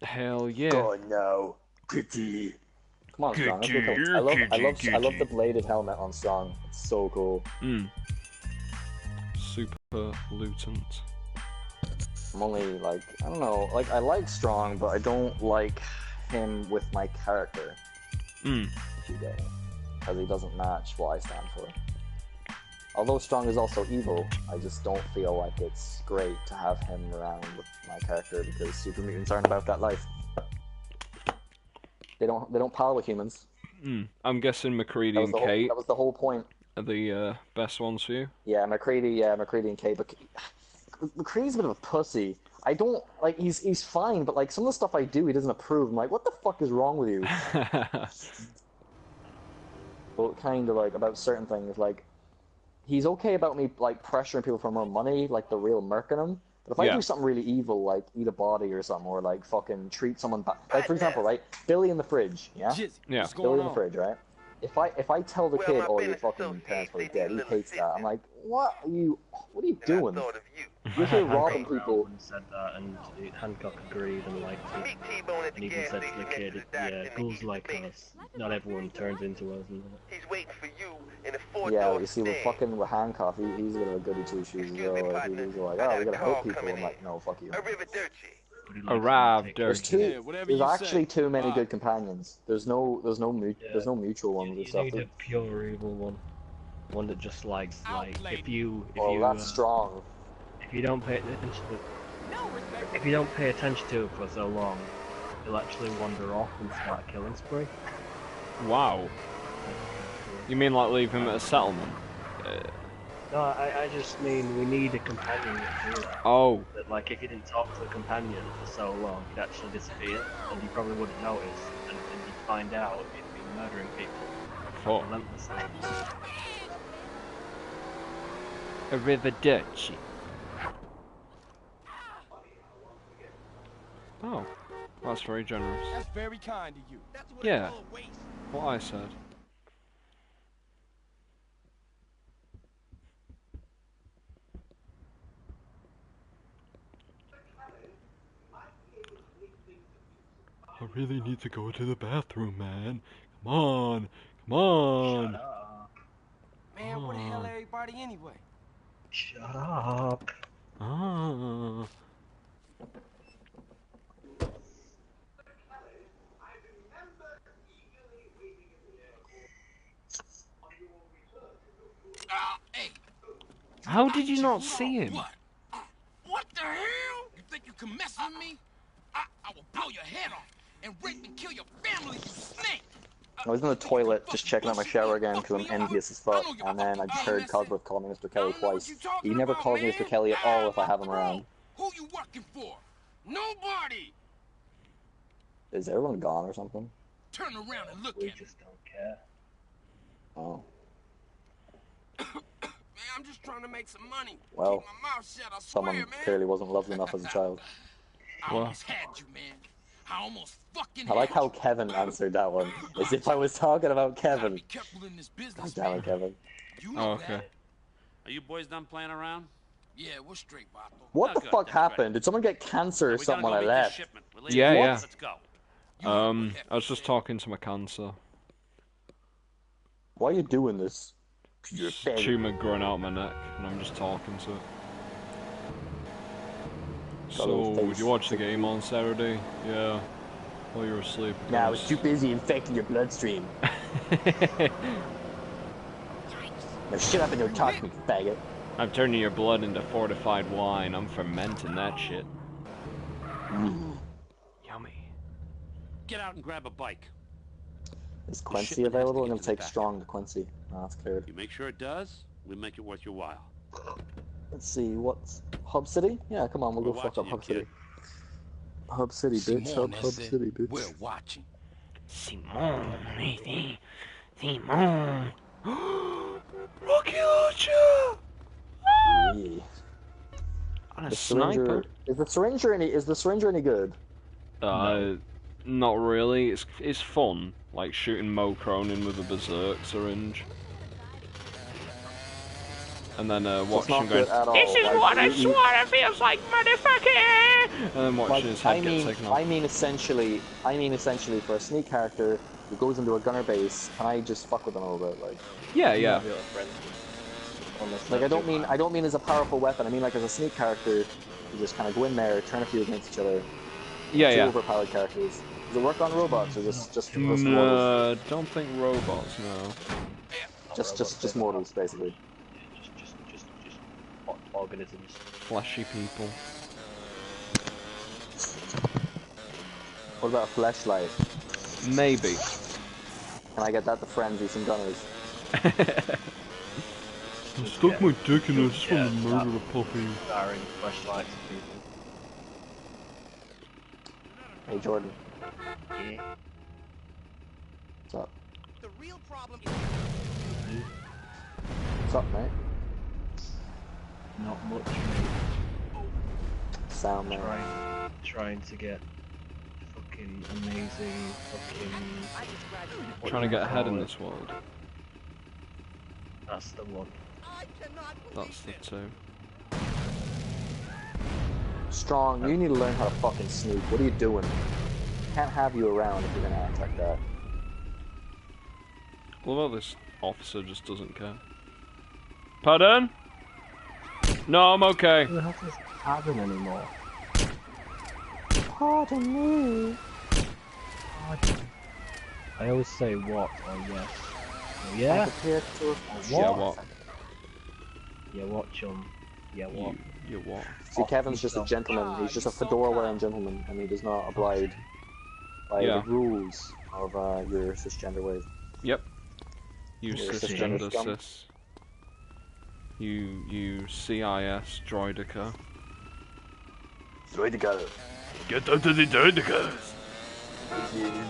Hell yeah. Oh no, Kitty. Come on, Strong. Let's go kill him. I love the bladed helmet on Strong. It's so cool. Super lutant. I'm only like, I don't know, like I like Strong, but I don't like him with my character. If you get it, because he doesn't match what I stand for. Although Strong is also evil, I just don't feel like it's great to have him around with my character because super mutants aren't about that life. They don't pal with humans. I'm guessing McCready and Kate. That was the whole point. Are the best ones for you? Yeah, McCready and Kate. But McCready's a bit of a pussy. I don't like. He's fine, but like some of the stuff I do, he doesn't approve. I'm like, what the fuck is wrong with you? Well, kind of like about certain things, like he's okay about me like pressuring people for more money, like the real merc in him. But if I do something really evil, like eat a body or something, or like fucking treat someone bad, like for example, right, Billy in the fridge, yeah, Billy in the fridge, right. If I tell the kid, oh, your fucking parents are dead, he hates that. I'm like, what are you doing? You're here robbing people. Said that, and Hancock agreed and liked it. And even said to the kid, yeah, ghouls like us. Not everyone turns into us. And he's waiting for you in the 4-door Yeah, you see, with Hancock, he's a bit of a goody two shoes as well. Like, he's like, oh, we gotta help people. I'm like, no, fuck you. Arrive dirty. There's actually too many good companions. There's no mutual ones or stuff. You need a pure evil one that just likes if you that's Strong. If you don't pay attention to it for so long, you'll actually wander off and start a killing spree. Wow. You mean like leave him at a settlement? No, I just mean we need a companion. Oh. That, like, if you didn't talk to the companion for so long, he'd actually disappear, and you probably wouldn't notice, and you'd find out he'd be murdering people relentlessly. Arrivederci. Oh, that's very generous. That's very kind of you. Yeah, what I said. I really need to go to the bathroom, man. Come on, come on. Shut up. Man, where the hell everybody anyway? Shut up. Hey. How did you not see him? What the hell? You think you can mess with me? I will blow your head off and rape and kill your family, you snake! I was in the toilet just checking out my shower again because I'm envious as fuck, and then I just heard Cosworth call me Mr. Kelly twice. He never calls me Mr. Kelly at all if I have him around. Who you working for? Nobody! Is everyone gone or something? Turn around and look at me. We just don't care. Oh. Man, I'm just trying to make some money. Well, keep my mouth shut, I swear, someone man. clearly wasn't lovely enough as a child. I almost had you, man. I almost fucking I like how Kevin answered that one, as if I was talking about Kevin. Be careful in this business, God damn it, Kevin. You know okay. that. Are you boys done playing around? Yeah, we're straight, Bato. What the fuck happened? Did someone get cancer or something when I left? Yeah, yeah. Let's go. I was just talking to my cancer. Why are you doing this? Tumor growing out my neck, and I'm just talking to it. So, did you watch the game on Saturday? Yeah. While you were asleep. Nah, I was too busy infecting your bloodstream. Now shut up and don't talk to me, faggot. I'm turning your blood into fortified wine. I'm fermenting that shit. Yummy. Get out and grab a bike. Is Quincy available? I'm gonna take Strong to Quincy. Oh, that's cleared. You make sure it does, we make it worth your while. Let's see, what's... Hub City? Yeah, come on, we'll go fuck up Hub City. Hub City, bitch. Hub City, bitch. We're watching. Simon, Simon. Rocky Launcher! Yeah. On a The sniper? syringe, is the syringe any good? No. Not really. It's fun, like shooting Mo Cronin with a berserk syringe. and then It's watch not him going, good at all. "This is Like, what a sweater feels like, motherfucker!" And then watching like, his head get taken off. I mean essentially for a sneak character who goes into a gunner base, can I just fuck with them a little bit? Like, Yeah, yeah. like I don't mean as a powerful weapon. I mean like as a sneak character, you just kind of go in there, turn a few against each other. Yeah, Two yeah. overpowered characters. Does it work on robots or just No, don't think robots. No. Just mortals basically. Just organisms. Fleshy people. What about a fleshlight? Maybe. Can I get that to frenzy some gunners? I stuck my dick in it, I just want to murder a puppy. Firing flashlights at people. Hey Jordan, Yeah. what's up? The real problem is What's up, mate? Not much. Sound man. Trying to get fucking amazing fucking. what Trying to do you get ahead call in it? this world. That's the one. That's the two. Strong, you need to learn how to fucking sneak. What are you doing? Can't have you around if you're gonna act like that. Although this officer just doesn't care. Pardon? No, I'm okay. Who the hell does cabin anymore? Pardon me. I always say what or yes. Oh, I'm yeah? prepared to Yeah, what? Yeah, what, chum? Yeah, what? You what? See, Kevin's just a gentleman. He's just a fedora-wearing gentleman, and he does not abide by Yeah. the rules of your cisgender ways. Yep. You Yeah, cisgender scum. cis. You CIS droidica. Droidical. Get out of the droidicas!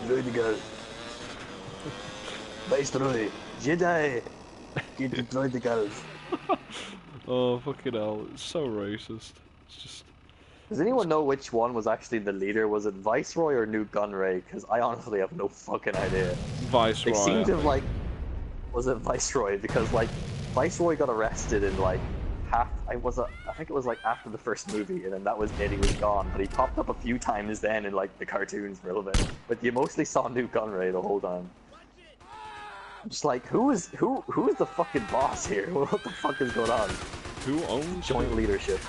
Droidical. Viceroy. Jedi. Get the droidicals. Oh, fucking hell. It's so racist. It's just... Does anyone know which one was actually the leader? Was it Viceroy or Newt Gunray? Because I honestly have no fucking idea. Viceroy. They seem to have, like... Was it Viceroy? Because, like, Viceroy got arrested in, like, I think it was, like, after the first movie, and then that was it, he was gone. But he popped up a few times then in, like, the cartoons for a little bit. But you mostly saw Newt Gunray the whole time. I'm just like, who is the fucking boss here? What the fuck is going on? Who owns Joint leadership.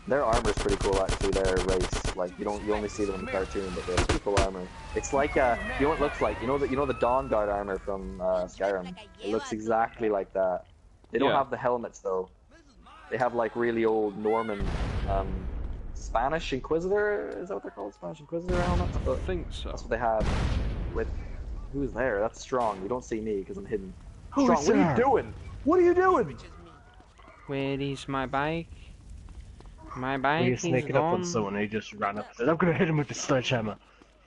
Their armor's pretty cool actually, their race. Like you only see them in the cartoon, but they have pretty cool armor. It's like you know what it looks like? You know the Dawn Guard armor from Skyrim? It looks exactly like that. They don't Yeah. have the helmets though. They have like really old Norman Spanish Inquisitor, is that what they're called? Spanish Inquisitor helmets? I think so. That's what they have with who's there? That's Strong. You don't see me because I'm hidden. Who's Strong, what are there? you doing? What are you doing? Where is my bike? My bike You're is sneaking up on gone. someone who just ran up and said, I'm gonna hit him with the sledgehammer.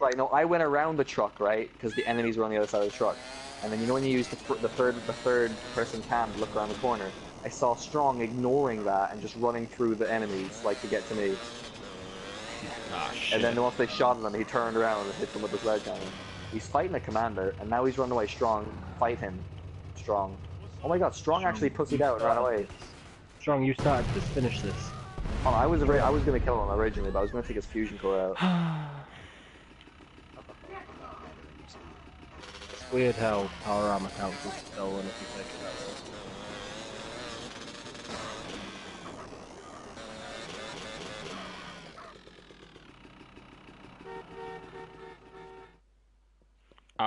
Right, no, I went around the truck, right? Because the enemies were on the other side of the truck. And then you know when you use the third person cam to look around the corner? I saw Strong ignoring that and just running through the enemies, like, to get to me. Ah, shit. And then once they shot him, he turned around and hit them with the sledgehammer. He's fighting a commander, and now he's running away. Strong, fight him. Strong. Oh my god, Strong actually pussied out and ran away. Strong, you started this. Finish this. Oh, I was gonna kill him originally, but I was gonna take his fusion core out. It's weird how power armor counts as stolen if you take it that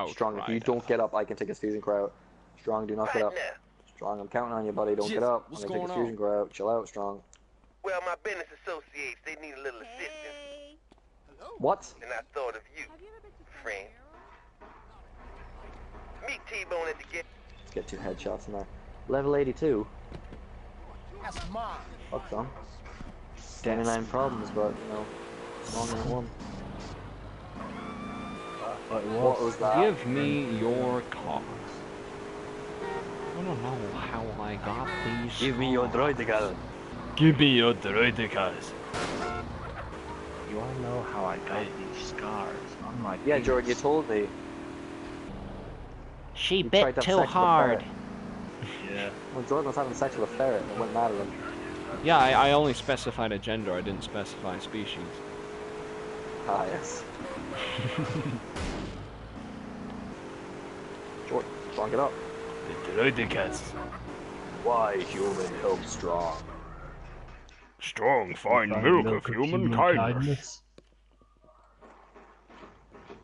way. Strong, if you don't get up, I can take his fusion core out. Strong, do not get up. Strong, I'm counting on you, buddy. Don't get up. I'm gonna take his fusion core out. Chill out, Strong. Well, my business associates, they need a little assistance. What? And I thought of you, friend. Meet T-Bone at the gate. Let's get 2 headshots in there. Level 82. that's mine. Fuck them. 99 problems, but, you know, longer than one. What was that? Give me your car. I don't know how I got these. Give me your droidical. Give me your droidicas. You wanna know how I got these scars on my Yeah, face? George, you told me. She You tried bit to have too sex with a hard. parrot. Yeah. When Jordan was having sex with a ferret, it went mad at him. Yeah, I only specified a gender, I didn't specify a species. Ah, yes. Jordan, strong it up. Why human help strong? Strong, fine milk of human kindness.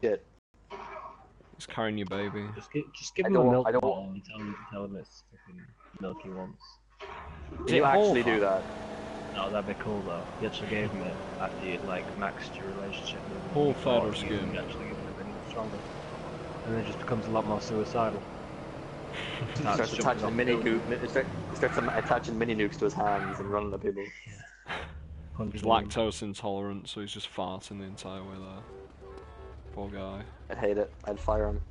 Shit. He's carrying your baby. Just give I him a don't- milk I don't- bottle and tell him it's fucking milk he wants. Can you actually do that? No, that'd be cool though. You actually gave him it after you'd like maxed your relationship with him. Whole You thought feather you skin. actually give him a bit stronger. And then it just becomes a lot more suicidal. Starts attaching mini nukes to his hands and running at people. He's lactose intolerant, so he's just farting the entire way there. Poor guy. I'd hate it. I'd fire him.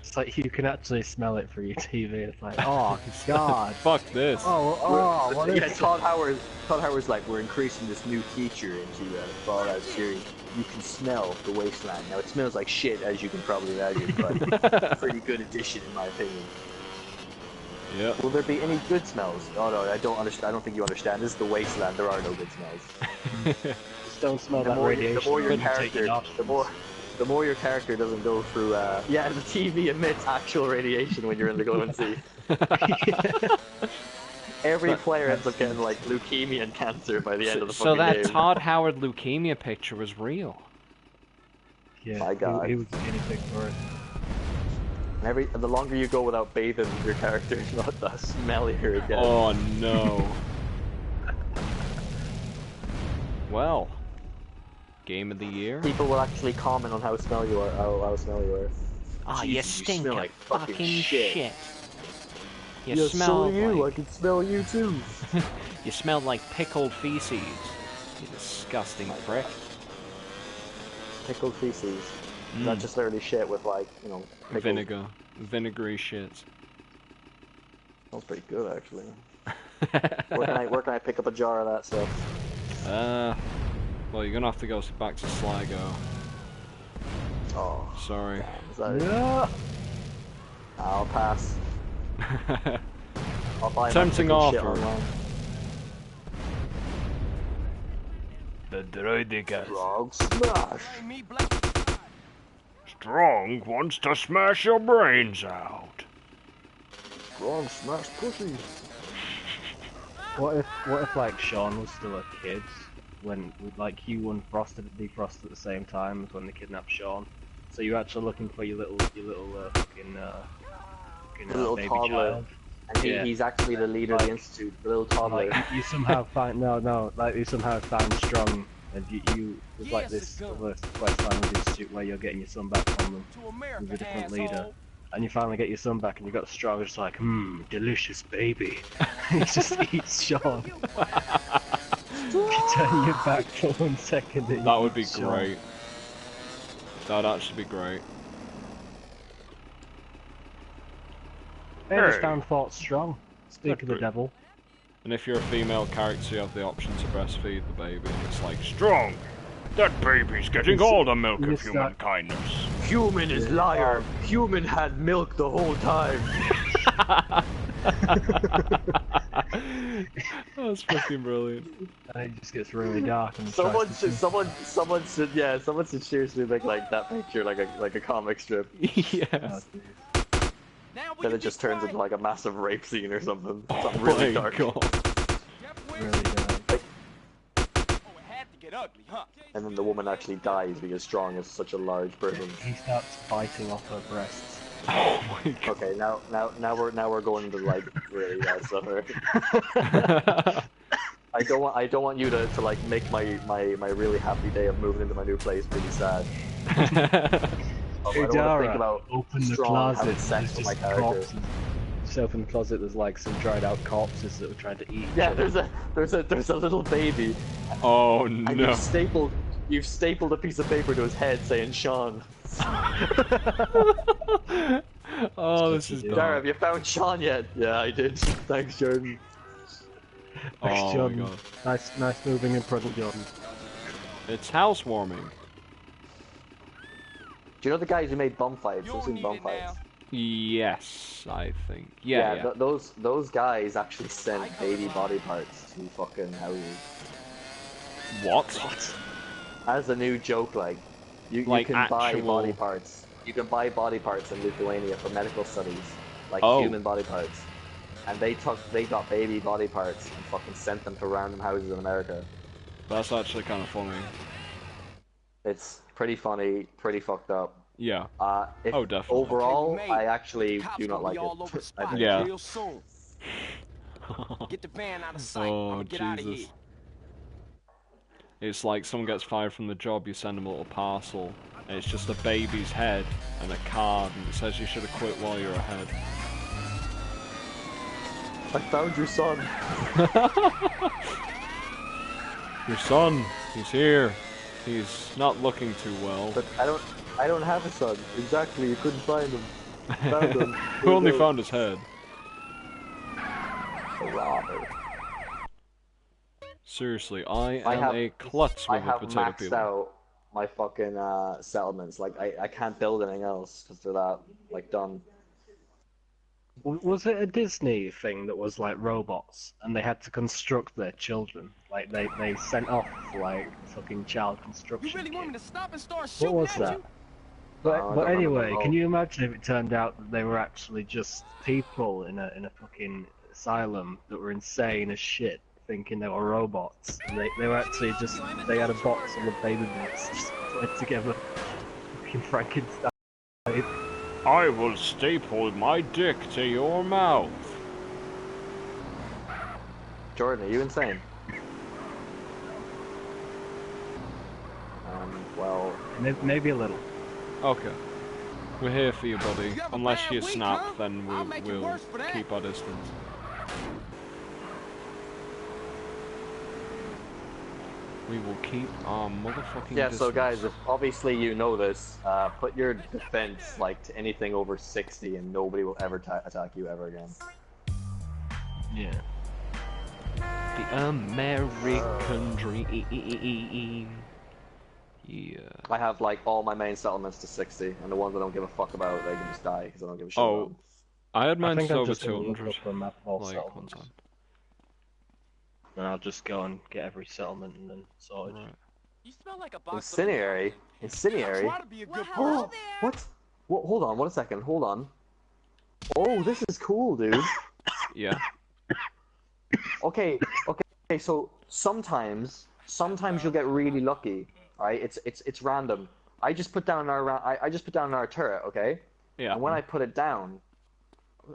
It's like you can actually smell it through your TV. It's like, oh god. Fuck this. What Yeah, is Todd Howard's like, we're increasing this new feature into the Fallout series. You can smell the wasteland. Now, it smells like shit, as you can probably imagine, but it's a pretty good addition, in my opinion. Yeah. Will there be any good smells? Oh no, I don't understand. I don't think you understand. This is the wasteland. There are no good smells. Just don't smell The that more, radiation. the more your when you take character, your nostrils. the more your character doesn't go through. Yeah, the TV emits actual radiation when you're in the glowing sea. Every player ends up getting like leukemia and cancer by the end of the So fucking that game. Todd Howard leukemia picture was real. Yeah, My God. He was a guinea pig for it. The longer you go without bathing your character, the smellier it gets. Oh no. Well, game of the year. People will actually comment on how smelly you are. How smelly you are. Ah, you Jesus, stink smell of like fucking shit. You Yeah, smell so do you. like I can smell you too. you smell like pickled feces. You disgusting prick. Pickled feces. Not just literally shit with like, pickled. Vinegar, vinegary shit. Smells pretty good actually. Where can I pick up a jar of that stuff? Well, you're gonna have to go back to Sligo. Oh, Sorry. is that it? I'll pass. I'll buy my Tempting pickled shit offer. online. The droidikas. Frog smash. Strong wants to smash your brains out. Frog smash pussy. What if like Sean was still a kid when like Hugh and Frost had defrosted at the same time as when they kidnapped Sean? So you're actually looking for your little Little baby toddler. child. And Yeah. he's actually the leader of the institute, the little toddler. Like you somehow find you somehow found Strong, and you there's like this other quest line with the institute where you're getting your son back from them with a different leader, and you finally get your son back, and you got Strong, just like delicious baby. He just eats Sean. You turn your back for 1 second. And That you would be eat Sean. great. That would actually be great. Hey, just found Fort Strong. Speak of the devil. And if you're a female character, you have the option to breastfeed the baby, and it's like, Strong. That baby's getting all the milk of Yes, human kindness. Human is liar. Human had milk the whole time. that's fucking brilliant. And it just gets really dark. And Someone tries to should seriously make like that picture like a comic strip. Yes. Then it just turns into like a massive rape scene or something. Oh Something really my dark. god. really dark. And then the woman actually dies because Strong is such a large person. He starts biting off her breasts. Oh my god. Okay, now we're going to like really bad stuff here. I don't want you to like make my really happy day of moving into my new place pretty sad. I don't want to think about open the Strong closet. having sex with my There's just character. corpses. Just open the closet. There's like some dried out corpses that were trying to eat. Yeah, there's a little baby, Oh and no. you've stapled a piece of paper to his head saying Sean. Oh, this is Dara, dark. have you found Sean yet? Yeah, I did. Thanks, Jordan. Thanks, Oh my Jordan. god. Nice moving and present, Jordan. It's housewarming. Do you know the guys who made bum fights? I've seen bum fights. Yes, I think. Yeah. Those guys actually sent baby body parts to fucking houses. What? As a new joke, like you can buy body parts. You can buy body parts in Lithuania for medical studies, like human body parts. And they got baby body parts and fucking sent them to random houses in America. That's actually kind of funny. It's pretty funny, pretty fucked up. Yeah. Definitely. Overall, I actually do not like it. Yeah. Get the van out of sight. Oh, Get out of here. Jesus. It's like someone gets fired from the job, you send them a little parcel, and it's just a baby's head and a card, and it says you should have quit while you're ahead. I found your son. Your son, he's here. He's not looking too well. But I don't have a son. Exactly, you couldn't find him. Found him. We only found his head. Robert. Seriously, I am a klutz with a potato maxed peeler. out my fucking settlements. Like I can't build anything else because they're that like done. Was it a Disney thing that was like robots and they had to construct their children? Like they sent off like fucking child construction. You really want me to stop and start What shooting was at that? you? But anyway, can you imagine if it turned out that they were actually just people in a fucking asylum that were insane as shit, thinking they were robots, and they were actually just they had a box full of baby bots just put together, fucking Frankenstein. I will staple my dick to your mouth. Jordan, are you insane? Well, maybe a little. Okay. We're here for you, buddy. You have a Unless bad you week, snap, huh? then I'll make it we'll worse for that. keep our distance. We will keep our motherfucking yeah. distance. So guys, if obviously you know this, put your defense like to anything over 60, and nobody will ever attack you ever again. Yeah. The American dream. Yeah. I have like all my main settlements to 60, and the ones I don't give a fuck about, they can just die because I don't give a shit about them. I had mine think to I'm over just gonna look 200. up a map of all Like, one settlements. time. And I'll just go and get every settlement and then sort it. Right. You smell like a box Incendiary? Incendiary? Try to be a good Oh, person. what? Hold on, one second, hold on. Oh, this is cool, dude. Yeah. Okay, so sometimes you'll get really lucky, right? It's random. I just put down our turret, okay? Yeah. And when I put it down,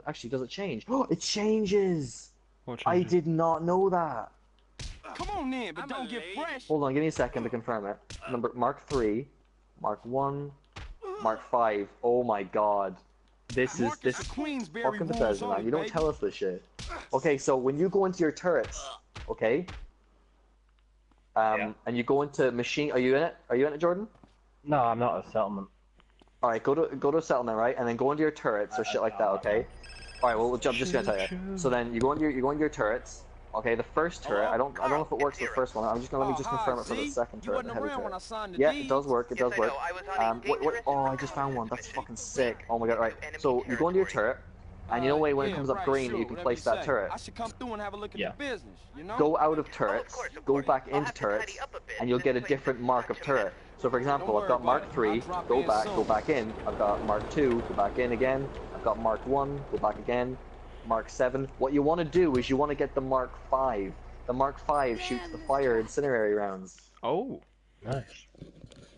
actually, does it change? Oh, it changes! What I changes? did not know that. Come on in, but don't get fresh. Hold on, give me a second to confirm it. Mark 3, Mark 1, Mark 5. Oh my god. This Marcus is of Queensberry fucking rules Bethesda, man. only, You don't baby. tell us this shit. Okay, so when you go into your turrets, okay? And you go into machine. Are you in it? Are you in it, Jordan? No, I'm not a settlement. All right, go to a settlement, right, and then go into your turrets or shit like that, okay? All right, well, I'm just gonna tell you. So then you go into your turrets. Okay, the first turret. I don't know if it works for the first one. I'm just gonna let me just confirm it for the second turret, the heavy turret. Yeah, it does work. It does work. Oh, I just found one. That's fucking sick. Oh my god. Right. So you go into your turret, and you know when it comes up green, you can place that turret. I should come through and have a look at the business, you know? Go out of turrets, go back into turrets, and you'll get a different mark of turret. So for example, I've got Mark 3, go back in. I've got Mark 2, go back in again. I've got Mark 1, go back again. Mark 7. What you want to do is you want to get the Mark 5. The Mark 5 shoots the fire incendiary rounds. Oh. Nice.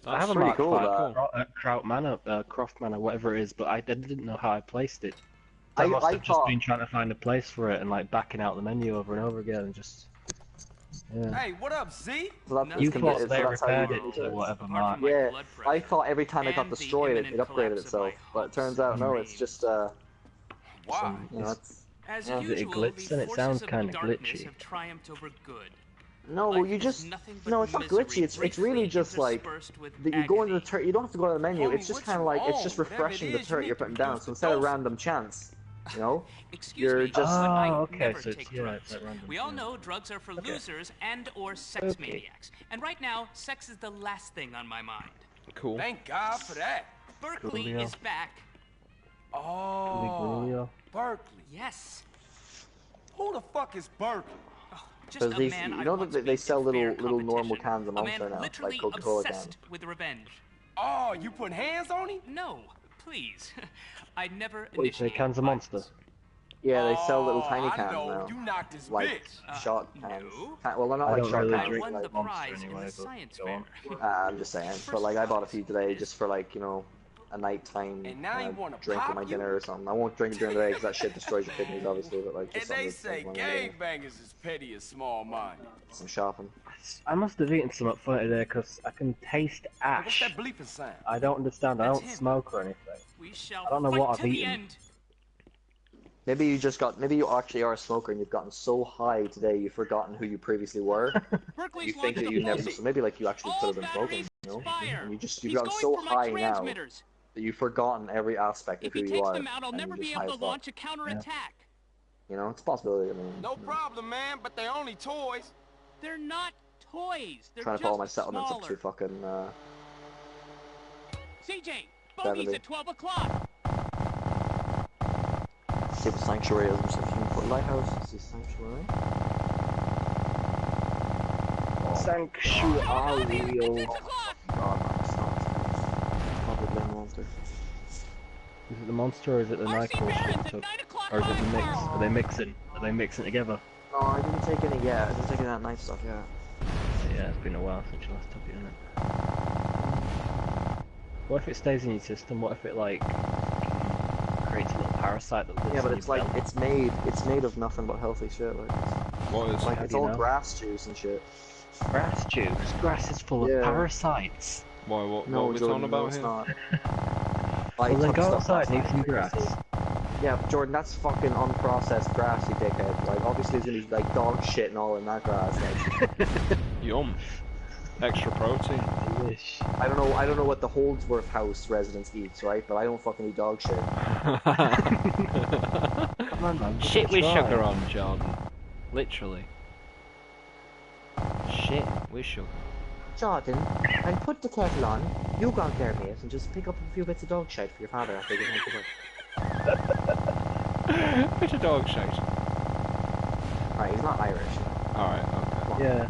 I That's have a pretty Mark cool, 5 that. Kraut Manor, Croft Manor, whatever it is, but I didn't know how I placed it. I I must have just thought- been trying to find a place for it and like backing out the menu over and over again and just. Yeah. Hey, what up, Z? So that's You so thought they that's how you repaired do it to turrets. whatever mark. Yeah, I thought every time it got destroyed, it upgraded itself. But it turns out, no, it's just, Wow. you know, it's... As Yeah. Is it a usual, glitch? the Then it forces sounds of kinda darkness glitchy. have triumphed over good. No, Life you is just... nothing but No, it's not misery, glitchy. It's really briefly just like... interspersed with You go into the agony. turret, you don't have to go to the menu, Homie, it's just what kind of you like, it's just on? Whatever refreshing it the is, turret you you're need to putting down, produce so the instead of dose. random chance, you know? Excuse You're me, just- but I okay, never so it's, take yeah, drugs. it's like random, We all yeah. know drugs are for losers and or sex Okay. maniacs. And right now, sex is the last thing on my mind. Cool. Thank God for that. Berkeley Coolio. is back. Oh, Berkeley. Yes. Who the fuck is Berkeley? Just Because a they, man you I know once that they beat sell in fair little normal competition. cans of A Monster man now, literally like Coca-Cola obsessed cans. with revenge. Oh, you putting hands on him? No, please. I never what you say, initiate cans of violence. Monster? Yeah, they sell little Oh, tiny I cans know. now. You knocked his Like bitch. shot cans. no. Well, they're not I like don't shot really cans. I drink won the Monster prize in anyway, the but science go fair. on. I'm just saying. First But like, I bought a prize few today is- just for like, you know, a nighttime And now you wanna drink with pop my you? dinner or something. I won't drink it during the day because that shit destroys your kidneys, obviously. But like, And just they something to say drink when I'm dinner. gangbangers is petty and small-minded. Some shopping. I must have eaten some up funny today because I can taste Hey, what's ash. that bleeping sound? I don't understand. I That's don't him. smoke or anything. We shall I don't know fight what I've to the eaten. end. Maybe you actually are a smoker and you've gotten so high today you've forgotten who you previously were. Berkeley's You think launched that a you never. pulsar. So maybe like you actually All could have been smoking, batteries you know? fire. And you've He's gotten going so for my high now transmitters. that you've forgotten every aspect of If who he you takes are. them out, I'll and never you're be just able high to as fuck. launch a counterattack. You know, it's a possibility. I mean, No you know, problem, man, but they only toys. They're not toys. They're trying to just follow my settlements up smaller. too fucking. CJ, bogey's Beverly. at 12 o'clock. See what sanctuary is. If you can put lighthouse, see sanctuary. Sanctuary. It's 6 o'clock. God, man, it's not. Probably blame monster. Is it the monster or is it the RC Nyquil Barron's shit? at 9 o'clock. Or is it the mix? tomorrow. Are they mixing? Are they mixing together? No, I didn't take any yet. I didn't take any of that knife stuff yet. Yeah, it's been a while since you last took it, isn't it? What if it stays in your system? What if it like creates a little parasite that lives Yeah, but in it's your like belly? it's made of nothing but healthy shit. Like What is it's, like, How it's do you all know? grass juice and shit. Grass juice. Grass is full Yeah. of parasites. Why, what No, are we Jordan, talking no, about it's here? not. Well, then took go stuff outside last and eat night. some grass. Yeah, but Jordan, that's fucking unprocessed grass, you dickhead. Like, obviously there's gonna be like dog shit and all in that grass. Like, Yum. Extra protein. Delish. I don't know what the Holdsworth house residents eats, right? But I don't fucking eat dog shit. Come on, man. give Shit it a with try. sugar on, Jordan. Literally. Shit with sugar. Jordan, I put the kettle on. You go out there, mate, and just pick up a few bits of dog shit for your father after you get home from work. Bit of dog shit. Alright, he's not Irish. Alright, okay. Yeah.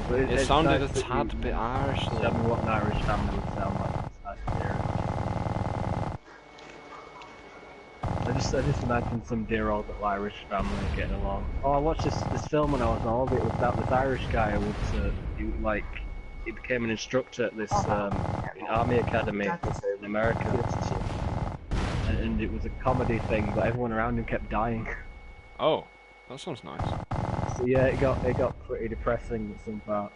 But It it's sounded nice a that tad you bit Irish Tell me though. what an Irish family would sound like. It's nice to hear it. I just imagine some dear old little Irish family getting along. Oh, I watched this film when I was on holiday. It was about this Irish guy who was he became an instructor at this army academy in America, and it was a comedy thing, but everyone around him kept dying. Oh, that sounds nice. So yeah, it got pretty depressing at some parts.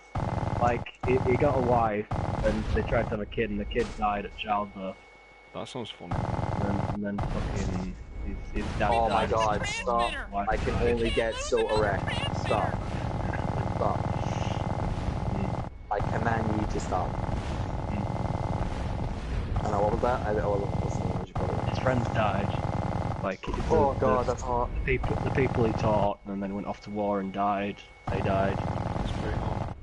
Like he got a wife, and they tried to have a kid, and the kid died at childbirth. That sounds funny. And then fucking his dad Oh my died. god, stop. Wife I can died. only get so erect. Stop. Stop. I command you to stop. I know, what was that? I wasn't listening as you probably. His friends died. Like Oh god, that's hot. the people he taught, and then went off to war and died. They died. That's pretty hot.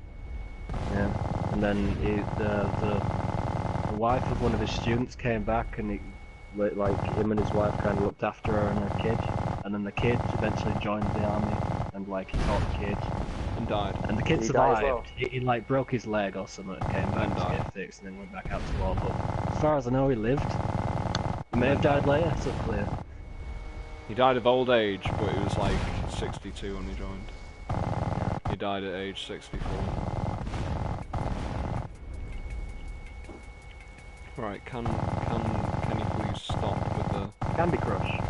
Yeah. And then the wife of one of his students came back, and like him and his wife kind of looked after her and her kid. And then the kid eventually joined the army, and like he taught the kid. And died. And the kid Did he die as survived. well? He like broke his leg or something, and came back And to died. get fixed, and then went back out to war. But as far as I know, he lived. He may have died later. It's unclear. He died of old age, but he was like 62 when he joined. He died at age 64. Right, can you please stop with the... Candy Crush.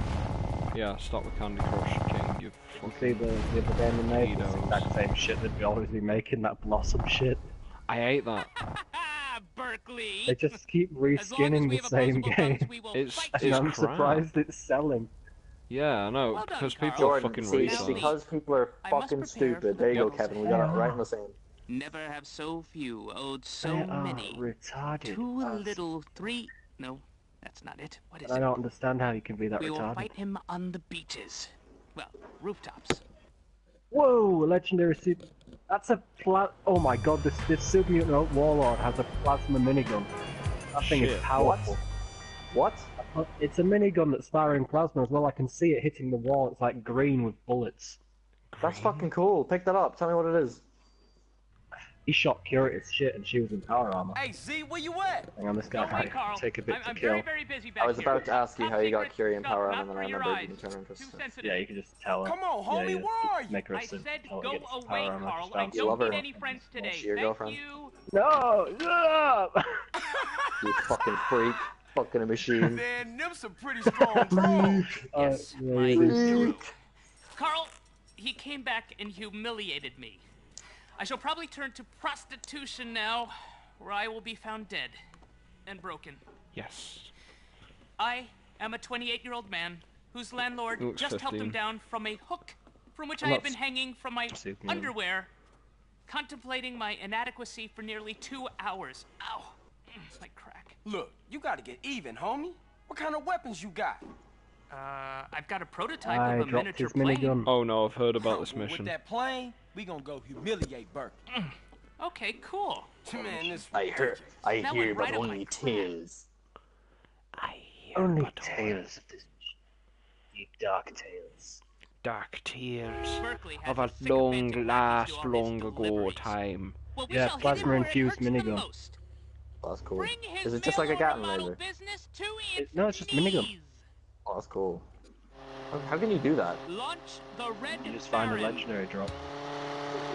Yeah, stop with Candy Crush, King, you You see fucking... the other game they made? It's the pedos. exact same shit they'd always be making, that Blossom shit. I hate that. Berkeley. They just keep reskinning the same game. It's And I'm crap. surprised it's selling. Yeah, I know, Well done, because Carl. people are Jordan, fucking see, it's racist. because people are I must fucking prepare for stupid. the There you go, battles Kevin. We got it right in the same. Never have so few owed so They are many. retarded. Too little, three. No, that's not it. What is I it? don't understand how you can be that We will retarded. fight him on the beaches. Well, rooftops. Whoa, a legendary super. That's a oh my god, this Super Mutant Warlord has a plasma minigun. That thing is Shit. powerful. What? It's a minigun that's firing plasma as well. I can see it hitting the wall. It's like green with bullets. That's fucking cool. Pick that up. Tell me what it is. He shot Curious shit and she was in power armor. Hey, Z, where you at? Hang on, this guy might take a bit to kill. Very, very busy back I was here. about to ask you how you got Top Curie in secret power stuff, armor, and then I not for your remembered you eyes. can turn her into Too stuff. sensitive. Yeah, you can just tell her. Come on, homie, where are you? Make her a I sim. said Tell her go to get some away, power armor. Carl. Just I down to don't love need her. any friends today. she your Thank girlfriend? you. No! Stop! You fucking freak. Fucking a machine. Man, them some pretty strong draws. Yes, yeah, my it is. hero. Carl, he came back and humiliated me. I shall probably turn to prostitution now, where I will be found dead and broken. Yes. I am a 28-year-old man whose landlord Looks just helped him 15. down from a hook from which I I'm had not been hanging from my super. underwear, contemplating my inadequacy for nearly 2 hours. Ow, my crack. Look, you gotta get even, homie. What kind of weapons you got? I've got a prototype I of a dropped miniature his plane. minigun. Oh no, I've heard about this Well, mission. With that plane, we gonna go humiliate Burke. Okay, cool. Man, this I hear That went but right up my only crap. tales. I hear Only but tales of this. Deep dark tales. dark tears Berkeley has of a sycophant long, lackeys do last, all his long ago deliveries. time. Well, we Yeah, shall hit him plasma where it infused hurts the minigun. most. Oh, that's cool. Bring his Is it just like a mail-order Gatling model laser? business to its No, it's just a minigun. knees. Oh, that's cool. How can you do that? Launch the Red You just find a Baron. legendary drop.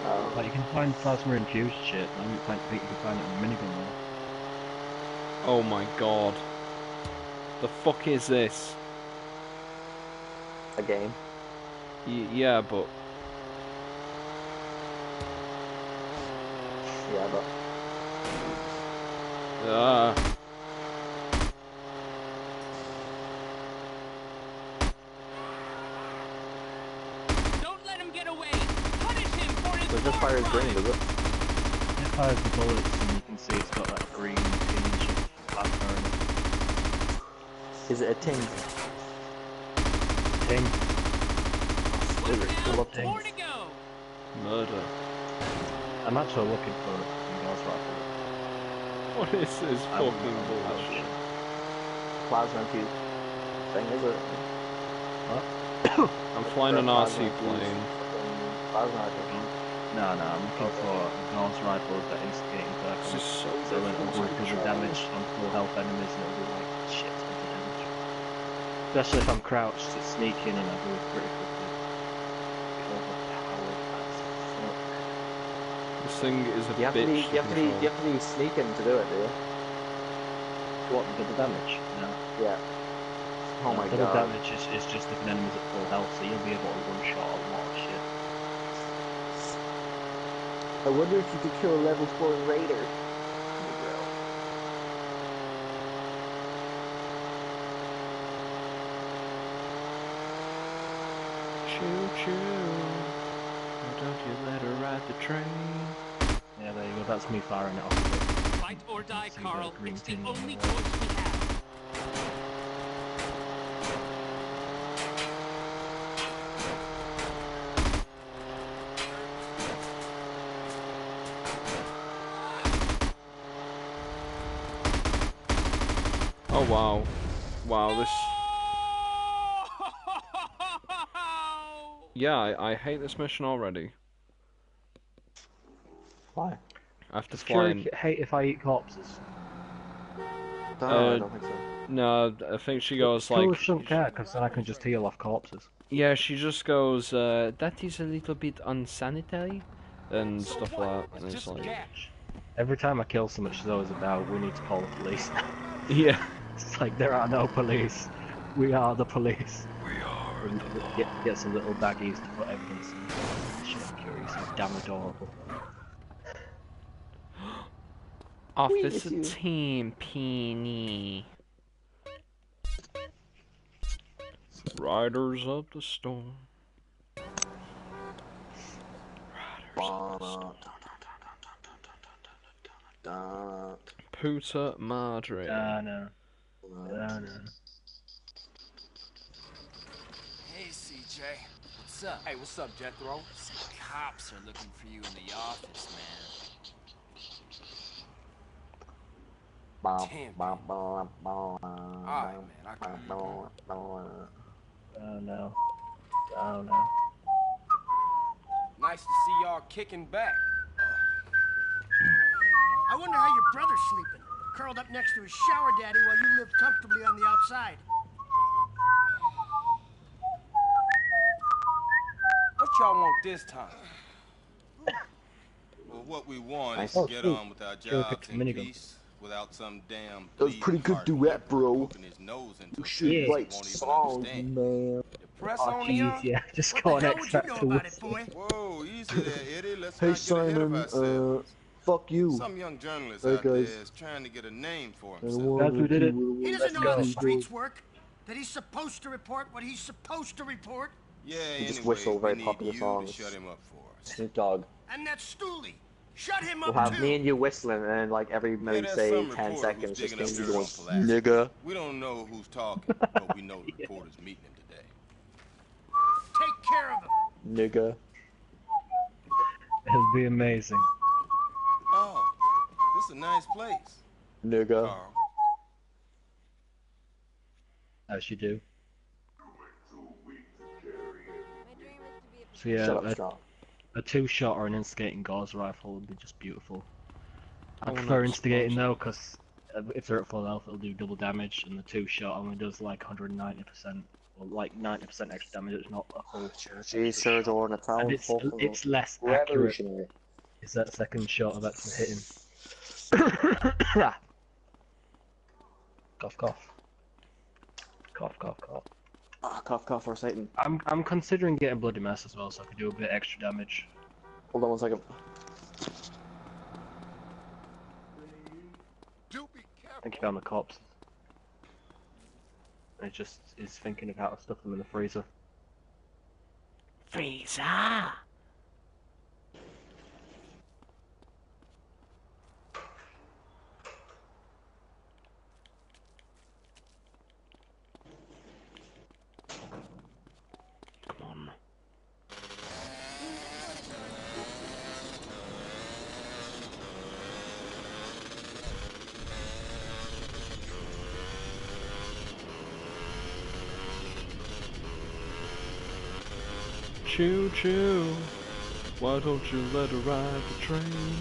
Oh. Like, you can find plasma infused shit. I don't think you can find it in a minigun though. Oh my god. The fuck is this? A game? Yeah, but Yeah, but Don't let him get away. Punish him for his so it just war fires green, crime. does it? It fires the bullets and you can see it's got that green tinge of plasma in it. Is it a ting? Ting. One down, love 4 to go. murder. I'm actually looking for a Gauss rifle. What is this I fucking don't know. bullshit? Plasma infused thing, is it? I'm flying an Plasma RC infused plane. fucking Plasma rifle. No, I'm looking for a Gauss rifle with that instigating perk on This it. is so So then it'll difficult do to double control. damage on full health enemies and it'll do like shit tons of damage. Especially if I'm crouched, it's sneaking and I do it pretty quickly. Overpowered as fuck. This thing is a You have to bitch be, you have to be, control. you have to be sneaking to do it, do you? What, double damage? No. Yeah. Oh my Double god. damage is just if an enemy's at full health, so you'll be able to one-shot a lot of shit. I wonder if you could kill a level 4 raider. Choo choo. Why don't you let her ride the train? Yeah, there you go, that's me firing it off. Fight or die, See Carl. that green It's the tinge on only the choice wall. we have. Oh wow. Wow, this... Yeah, I hate this mission already. Why? I have to Does fly Fury in... hate if I eat corpses? I Uh, don't think so. No, I think she goes Fury like... shouldn't care, because then I can just heal off corpses. Yeah, she just goes, that is a little bit unsanitary, and stuff like that, and it's like... Every time I kill someone, she's always about, we need to call the police. Yeah. It's like, there are no police. We are the police. And get some little baggies to put evidence in. Shit, I'm curious, how damn adorable. Officer Team Peony. Riders of the storm. Puta Madre. No. Hey, CJ. What's up? Hey, what's up, Jethro? Some cops are looking for you in the office, man. Damn. Alright, man, I got it. Oh no. Oh no. Nice to see y'all kicking back. I wonder how your brother's sleeping. Curled up next to his shower daddy while you lived comfortably on the outside. What y'all want this time? Well, what we want is Nice. to get on with our jobs in minigun. peace without some damn That was pretty good duet, bro. You should write songs, man. Press Oh on jeez, young? yeah. Just What go the on hell would you extract know to about it, whistle. boy? Whoa, easy there, Eddie. Let's Hey not get ahead of Simon, ourselves. fuck you. Some young journalist Hey, out there guys. is trying to get a name for I himself. wanted That's who did it. to- He Let's doesn't know how the go. streets work. That he's supposed to report what he's supposed to report. Yeah, You just anyway, whistle very we need popular you songs. to shut him up for us. Snoop Dogg. And that Stooley. Shut him We'll up have too. me and you whistling, and then like every maybe there's say some 10 reporter seconds, who's just digging up me dirt going, on Pulaski. nigga. We don't know who's talking, but we know the reporter's meeting him today. Take care of him. Nigga. It'll be amazing. Oh, this is a nice place, Nigga. Carl. As you do. So yeah, Shut up, Strong. a two-shot or an instigating gauze rifle would be just beautiful. I Oh, prefer no, instigating explosive. though, because if they're at full health, it'll do double damage, and the two-shot only does like 190%, or like 90% extra damage. It's not a full. Jeez, Sir Jordan, a And talent. it's less accurate. Revolutionary. Is that second shot of actually hitting? Cough, cough. Cough, cough, cough. Ah, cough, cough, for Satan. I'm considering getting bloody mess as well, so I can do a bit extra damage. Hold on 1 second. I think he found the corpses. And he just is thinking of how to stuff them in the freezer. Freezer! Come on. Choo choo. Why don't you let her ride the train?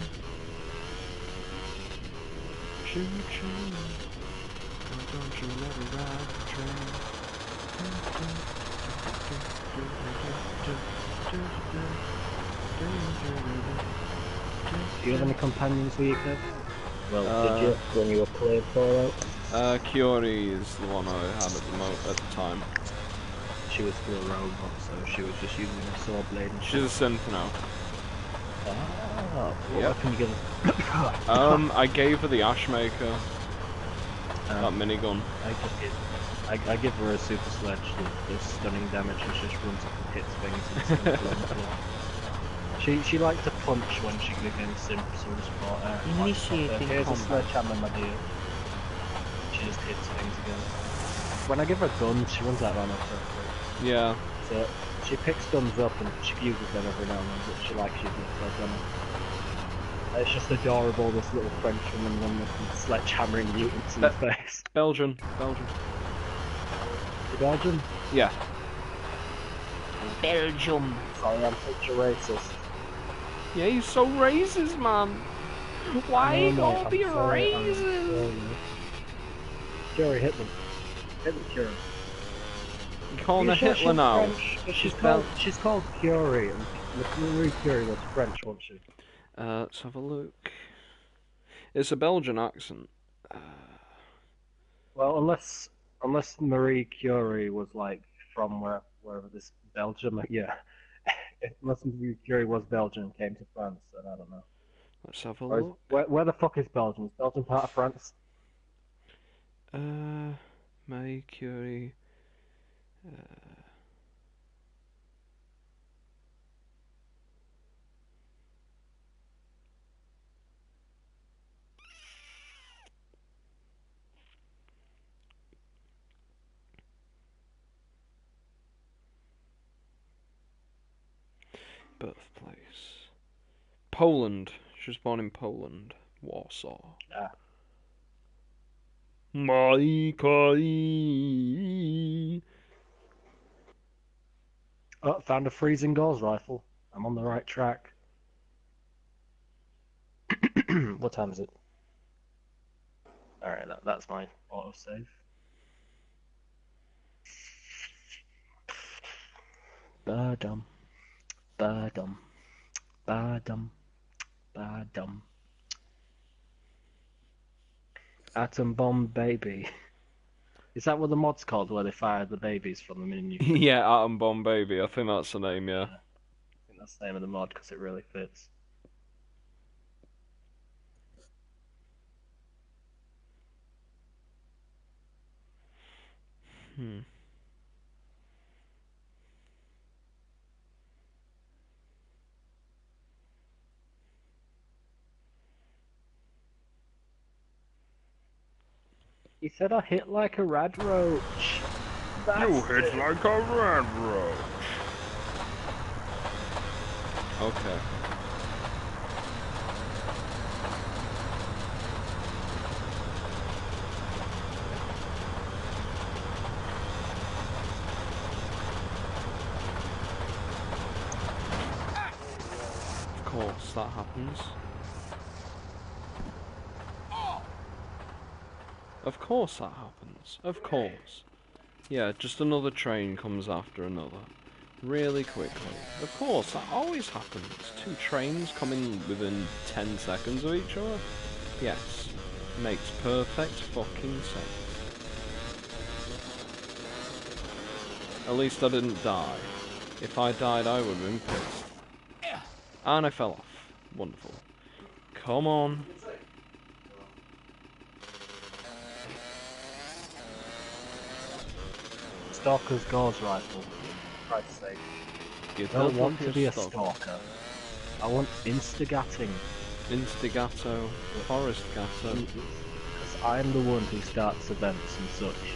Choo choo. Why don't you let her ride the train? Do you have any companions with you, Kev? Well, did you when you were playing Fallout? Kiori is the one I had at the time. She was still a robot, so she was just using a saw blade and She's a synth now. Oh, Yeah. what can you give her? I gave her the Ashmaker. That minigun. I give her a super sledge that does stunning damage and she just runs up and hits things and stuns them. She liked to punch when she became simp, so we just bought her. Initiating Here's a combat. sledgehammer, my dear. She just hits things again. When I give her guns, she runs out of ammo so quick. Yeah. So she picks guns up and she uses them every now and then, but she likes using the sledgehammer. It's just adorable, this little French woman when sledgehammering mutants in the face. Belgian. You Belgian? Yeah. Belgium. Sorry, I'm such a racist. Yeah, he's so racist, man. Why you gonna be racist? Curie, hit them. Hit them, Curie. You calling her Hitler now? She's called Curie, and Marie Curie was French, wasn't she? Let's have a look. It's a Belgian accent. Well, unless Marie Curie was like from wherever this Belgium, yeah. Unless Marie Curie was Belgian and came to France, then I don't know. Let's have a Or look. where the fuck is Belgium? Is Belgium part of France? Marie Curie. Birthplace. Poland. She was born in Poland. Warsaw. Ah. Mai. Oh, found a freezing gauze rifle. I'm on the right track. What time is it? Alright, that's my autosave. Ba-dum. Ba-dum. Ba-dum. Ba-dum. Atom Bomb Baby. Is that what the mod's called, where they fire the babies from the mini nuke? Yeah, Atom Bomb Baby. I think that's the name, yeah. I think that's the name of the mod, because it really fits. He said I hit like a rad roach. You hit like a rad roach. Okay. Of course, that happens. Of course that happens. Of course. Yeah, just another train comes after another. Really quickly. Of course, that always happens. Two trains coming within 10 seconds of each other? Yes. Makes perfect fucking sense. At least I didn't die. If I died, I would have been pissed. And I fell off. Wonderful. Come on. Stalker's gauze rifle. For Christ's sake. You I don't want to be a stalker. I want instigating. Instigato. Forest gato. Because I'm the one who starts events and such.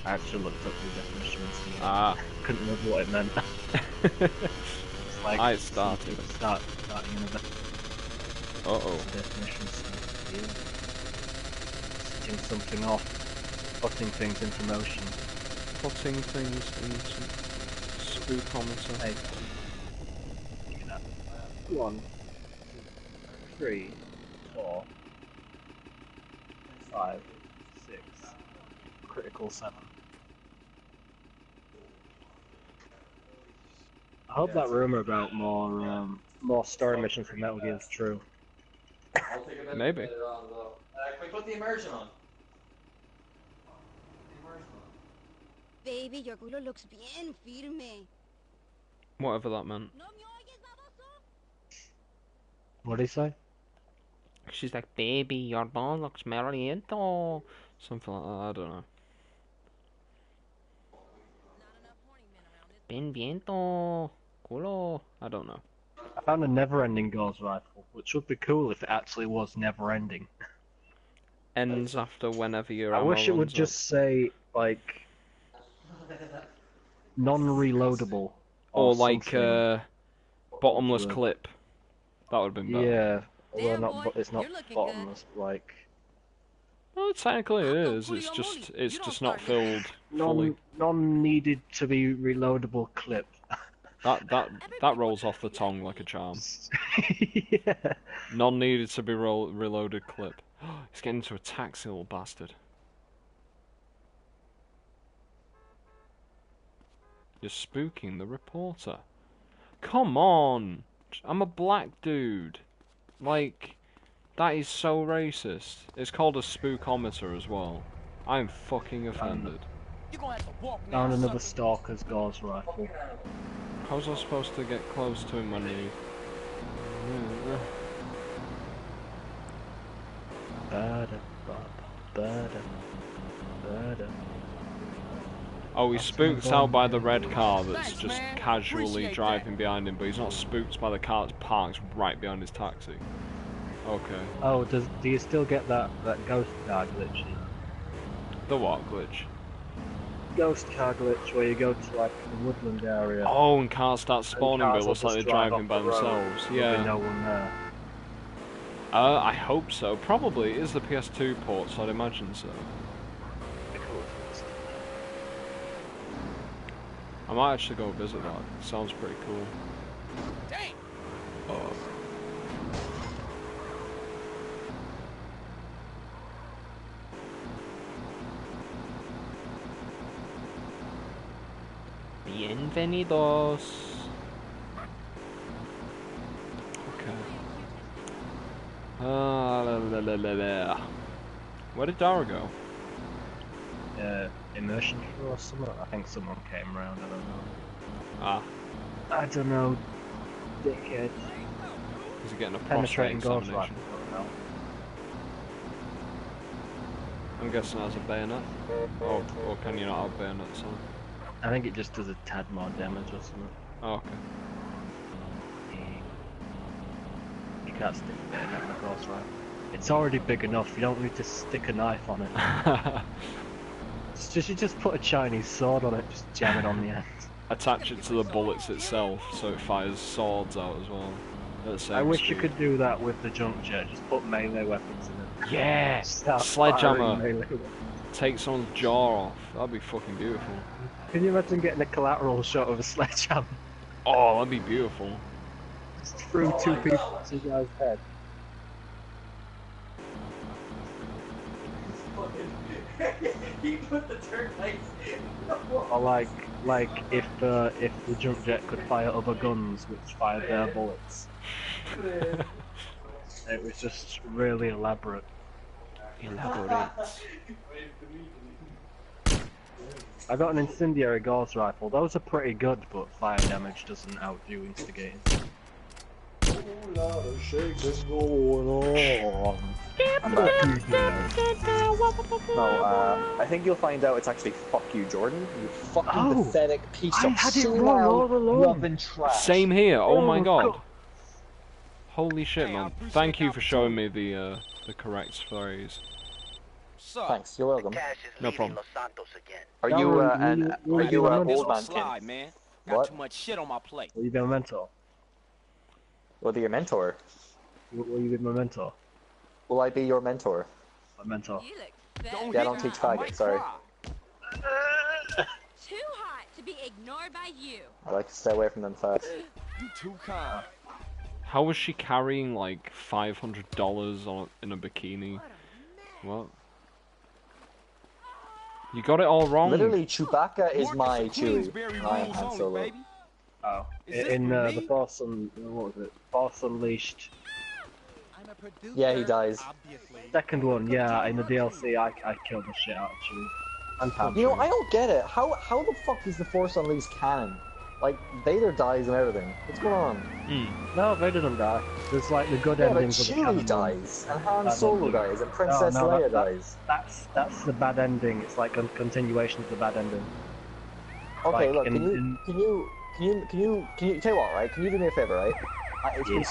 I actually looked up the definition of instigate. Ah. Couldn't remember what it meant. It's like I started. Starting an event. Uh-oh. Definition setting something off. Putting things into motion. Putting things into spookometer. Hey. Give me that. 1, 2, 3, 4, 5, 6. Critical 7. I hope that rumor about more story missions from Metal Gear is true. Maybe. Can we put the immersion on? Baby, your culo looks bien firme. Whatever that meant. What did he say? She's like, baby, your bone looks mariento. Something like that, I don't know. Bien viento. Culo. I don't know. I found a never-ending gauze rifle, which would be cool if it actually was never-ending. Ends after whenever you're I wish it would just say, like, non-reloadable. Or like, something. bottomless clip. That would have been better. Yeah, although it's not bottomless, like... Well, technically it is, it's just not filled fully. Non-needed to be reloadable clip. That rolls off the tongue like a charm. Yeah. Non-needed to be reloaded clip. He's getting into a taxi, little bastard. You're spooking the reporter. Come on! I'm a black dude. Like, that is so racist. It's called a spookometer as well. I'm fucking offended. Found another stalker's gauze rifle. How's I supposed to get close to him when he... Oh, he's spooked out by the red car that's just casually driving behind him, but he's not spooked by the car that's parked right behind his taxi. Okay. Oh, do you still get that ghost car glitch? The what glitch? Ghost car glitch where you go to like the woodland area. Oh, and cars start spawning, but it looks like they're driving by themselves. Yeah. There'll be no one there. I hope so. Probably it is the PS2 port, so I'd imagine so. I might actually go visit that. It sounds pretty cool. Dang. Oh. Bienvenidos. Okay. Where did Dara go? Immersion or something. I think someone came around. I don't know. Ah. I don't know. Dickhead. Is he getting a prostate Penetrating ghost examination? rifle. I'm guessing that's a bayonet. Or can you not have bayonets on? I think it just does a tad more damage or something. Oh, okay. You can't stick a bayonet in a ghost rifle. It's already big enough. You don't need to stick a knife on it. You just put a Chinese sword on it. Just jam it on the end. Attach it to the bullets itself, so it fires swords out as well. I wish you could do that with the junk jet. Just put melee weapons in it. Yeah! Sledgehammer! Take someone's jaw off. That'd be fucking beautiful. Can you imagine getting a collateral shot of a sledgehammer? Oh, that'd be beautiful. Just through two people to the guy's head. He put the termites in. Or like if the junk jet could fire other guns which fired their bullets. It was just really elaborate. I got an incendiary gauze rifle. Those are pretty good, but fire damage doesn't outdo instigating. No, I think you'll find out it's actually fuck you, Jordan. You fucking pathetic piece of loving trash. Same here. Oh my god. Holy shit, man! Thank you for showing me the correct phrase. Thanks. You're welcome. No problem. Are you an old man Slide, kid? man. Got What? too much shit on my plate. Will you be my mentor? Will I be your mentor? Will you be my mentor? Will I be your mentor? My mentor. You look fat. Yeah, I don't teach faggots, sorry. Too hot to be ignored by you. I like to stay away from them fast. You too kind. How was she carrying like $500 in a bikini? What? You got it all wrong. Literally, Chewbacca is my Chewie. I am Han Solo. Oh, in the Force what was it? Force Unleashed. Yeah, he dies. Second one, yeah, in the DLC, I killed the shit out of Chewie. And Pam. You know, I don't get it. How the fuck is the Force Unleashed canon? Like, Vader dies and everything. What's going on? No, Vader doesn't die. There's like the good endings of the canon. Chewie dies, and Han Solo dies, and Princess Leia dies. That's the bad ending. It's like a continuation of the bad ending. Okay, like look, can you tell you what, right? Can you do me a favor, right? It's been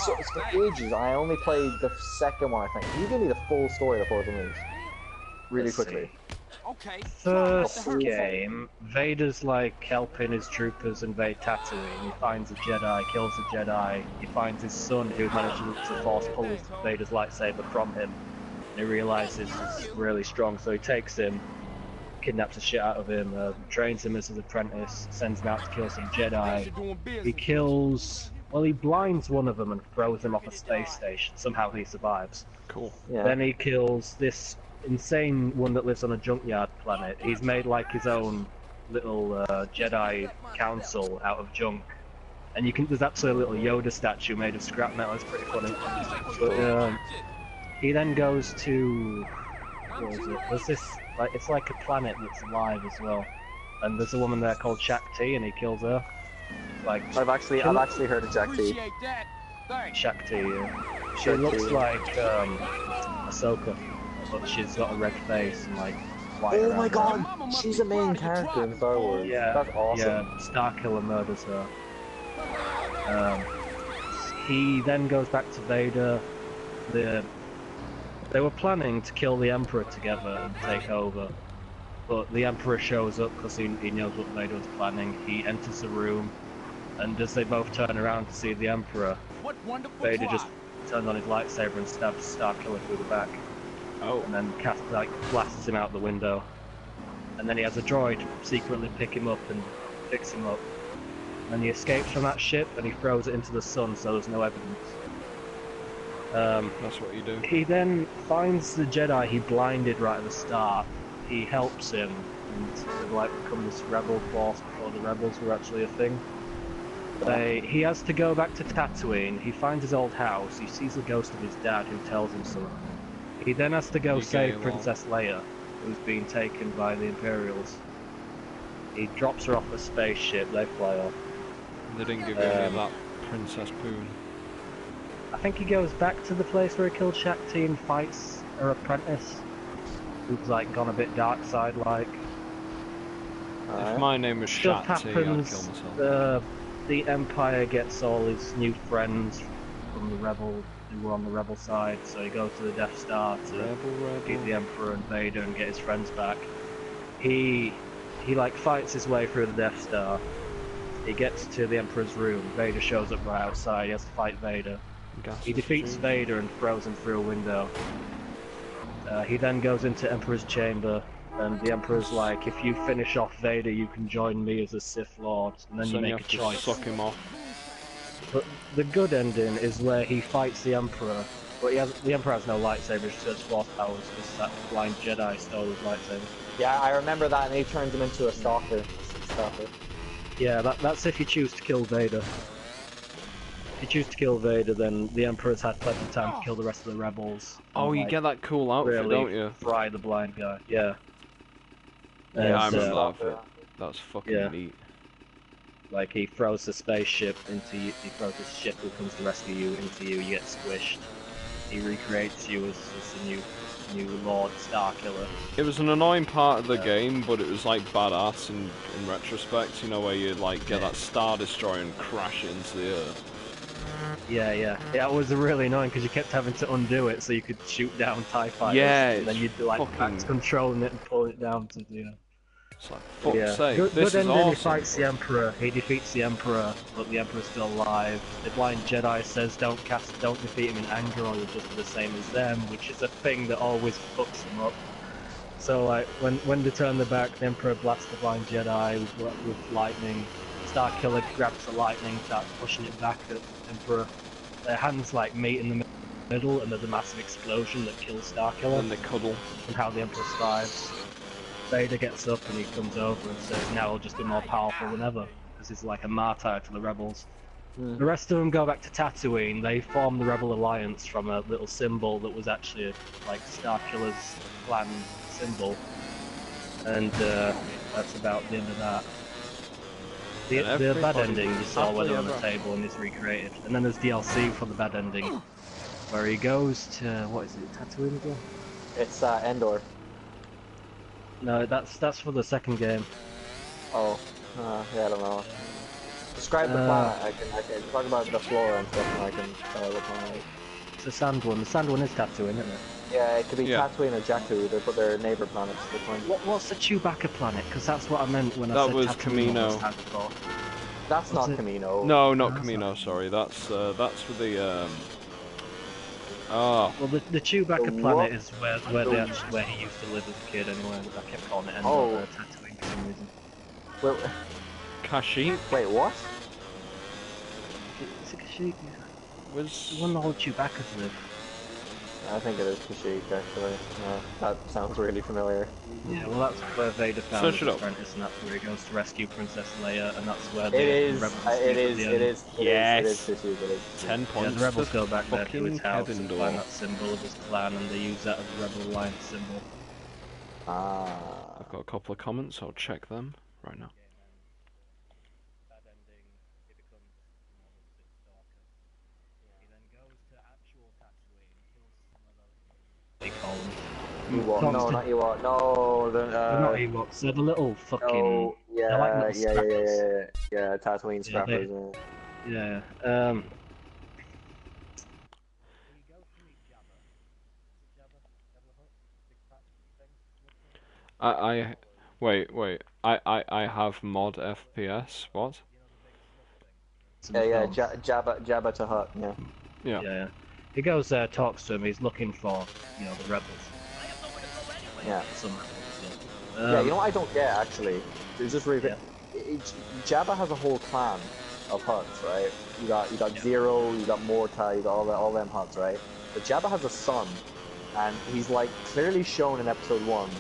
ages. I only played the second one, I think. Can you give me the full story of the Force Unleashed? Really quickly. Okay. First game, Vader's like helping his troopers invade Tatooine. He finds a Jedi, kills a Jedi. He finds his son who manages to force pull Vader's lightsaber from him. And he realizes he's really strong, so he takes him, kidnaps the shit out of him, trains him as his apprentice, sends him out to kill some Jedi. He kills... Well, he blinds one of them and throws him off a space station. Somehow he survives. Cool. Yeah. Then he kills this insane one that lives on a junkyard planet. He's made like his own little Jedi council out of junk. And there's actually a little Yoda statue made of scrap metal. It's pretty funny. But he then goes to... What was it? There's this... Like, it's like a planet that's alive as well. And there's a woman there called Shakti, and he kills her. Like, I've actually heard of Shakti. Shakti, yeah. She looks like Ahsoka, but she's got a red face and like white. Oh my god, her. she's a main character in Star Wars. Yeah, that's awesome. Yeah, Starkiller murders her. He then goes back to Vader. They were planning to kill the Emperor together and take over. But the Emperor shows up because he knows what Vader was planning. He enters the room, and as they both turn around to see the Emperor, Vader just turns on his lightsaber and stabs Starkiller through the back. Oh. And then blasts him out the window. And then he has a droid secretly pick him up and picks him up. And he escapes from that ship and he throws it into the sun so there's no evidence. That's what you do. He then finds the Jedi he blinded right at the start. He helps him and they like become this rebel force before the rebels were actually a thing. He has to go back to Tatooine. He finds his old house. He sees the ghost of his dad who tells him so. He then has to go save Princess Leia, who's been taken by the Imperials. He drops her off a spaceship. They fly off. They didn't give you any of that Princess Poon. I think he goes back to the place where he killed Shaak Ti and fights her apprentice, who's like gone a bit dark side like. If my name was Shaak Ti, I'd kill myself. The Empire gets all his new friends from the Rebel, who were on the Rebel side, so he goes to the Death Star to beat the Emperor and Vader and get his friends back. He like fights his way through the Death Star. He gets to the Emperor's room. Vader shows up right outside. He has to fight Vader. He defeats Vader and throws him through a window. He then goes into Emperor's chamber, and the Emperor's like, if you finish off Vader, you can join me as a Sith Lord. And then So you make have a choice. to suck him off. But the good ending is where he fights the Emperor, but the Emperor has no lightsabers, so it's force powers, because that blind Jedi stole his lightsaber. Yeah, I remember that, and he turns him into a stalker. Yeah, that's if you choose to kill Vader. If you choose to kill Vader, then the Emperor's had plenty of time to kill the rest of the rebels. Oh, you get that cool outfit, really don't you? Fry the blind guy, yeah. Yeah, I remember that outfit. That's fucking neat. Like, he throws the spaceship into you, he throws the ship who comes to rescue you into you, you get squished. He recreates you as the new Lord Starkiller. It was an annoying part of the game, but it was like badass in retrospect, you know, where you like get that Star Destroyer and crash it into the earth. Yeah, it was really annoying because you kept having to undo it so you could shoot down TIE fighters. Yeah, and then you'd be like back to controlling it and pulling it down to, you know. It's like, fuck's sake, Good this is ending, awesome. he fights the Emperor, he defeats the Emperor, but the Emperor's still alive. The blind Jedi says don't defeat him in anger or you'll just be the same as them, which is a thing that always fucks them up. So like, when they turn their back, the Emperor blasts the blind Jedi with lightning. Starkiller grabs the lightning, starts pushing it back at the Emperor. Their hands like meet in the middle and there's a massive explosion that kills Starkiller. And they cuddle. And how the Emperor survives. Vader gets up and he comes over and says now he'll just be more powerful than ever, because he's like a martyr to the rebels. The rest of them go back to Tatooine. They form the Rebel Alliance from a little symbol that was actually like Starkiller's clan symbol, and that's about the end of that. The bad ending you saw whether on the table and is recreated, and then there's DLC for the bad ending, where he goes to, what is it, Tatooine again? It's Endor. No, that's for the second game. Oh, yeah, I don't know. Describe the planet. I can talk about the flora and stuff, and I can tell the planet. It's a sand one. The sand one is Tatooine, isn't it? Yeah, it could be Tatooine or Jakku. They put their neighbor planets. What's the Chewbacca planet? Because that's what I meant when I said was Tatooine. Kamino. That's not Kamino. No, not Kamino. Sorry, that's for the. Well, the Chewbacca planet is where he used to live as a kid anyway. But I kept calling it Endor Tatooine for some reason. Well, Kashyyyk? Wait, what? Is it Kashyyyk? Yeah. Was one of the old Chewbaccas live? I think it is Kashyyyk, actually. That sounds really familiar. Yeah, well, that's where Vader found his apprentice, and that's where he goes to rescue Princess Leia, and that's where the rebels it is Kashyyyk. 10 points. Yeah, the rebels go back there to his house and find that symbol of his clan, and they use that as the Rebel Alliance symbol. I've got a couple of comments, I'll check them right now. They call them. Ewok. No, not Ewok. No, they're not Ewoks. They're the little fucking. Oh, yeah, like yeah. Tatooine scrappers. Yeah. Wait. I have mod FPS. What? Yeah. Jabba to Hutt. Yeah. He goes there, talks to him. He's looking for, the rebels. Yeah. Some rebels. Yeah. You know what I don't get actually? It's just really. Jabba has a whole clan of Hutts, right? You got Zero, you got Morta, you got all them Hutts, right? But Jabba has a son, and he's like clearly shown in episode 1.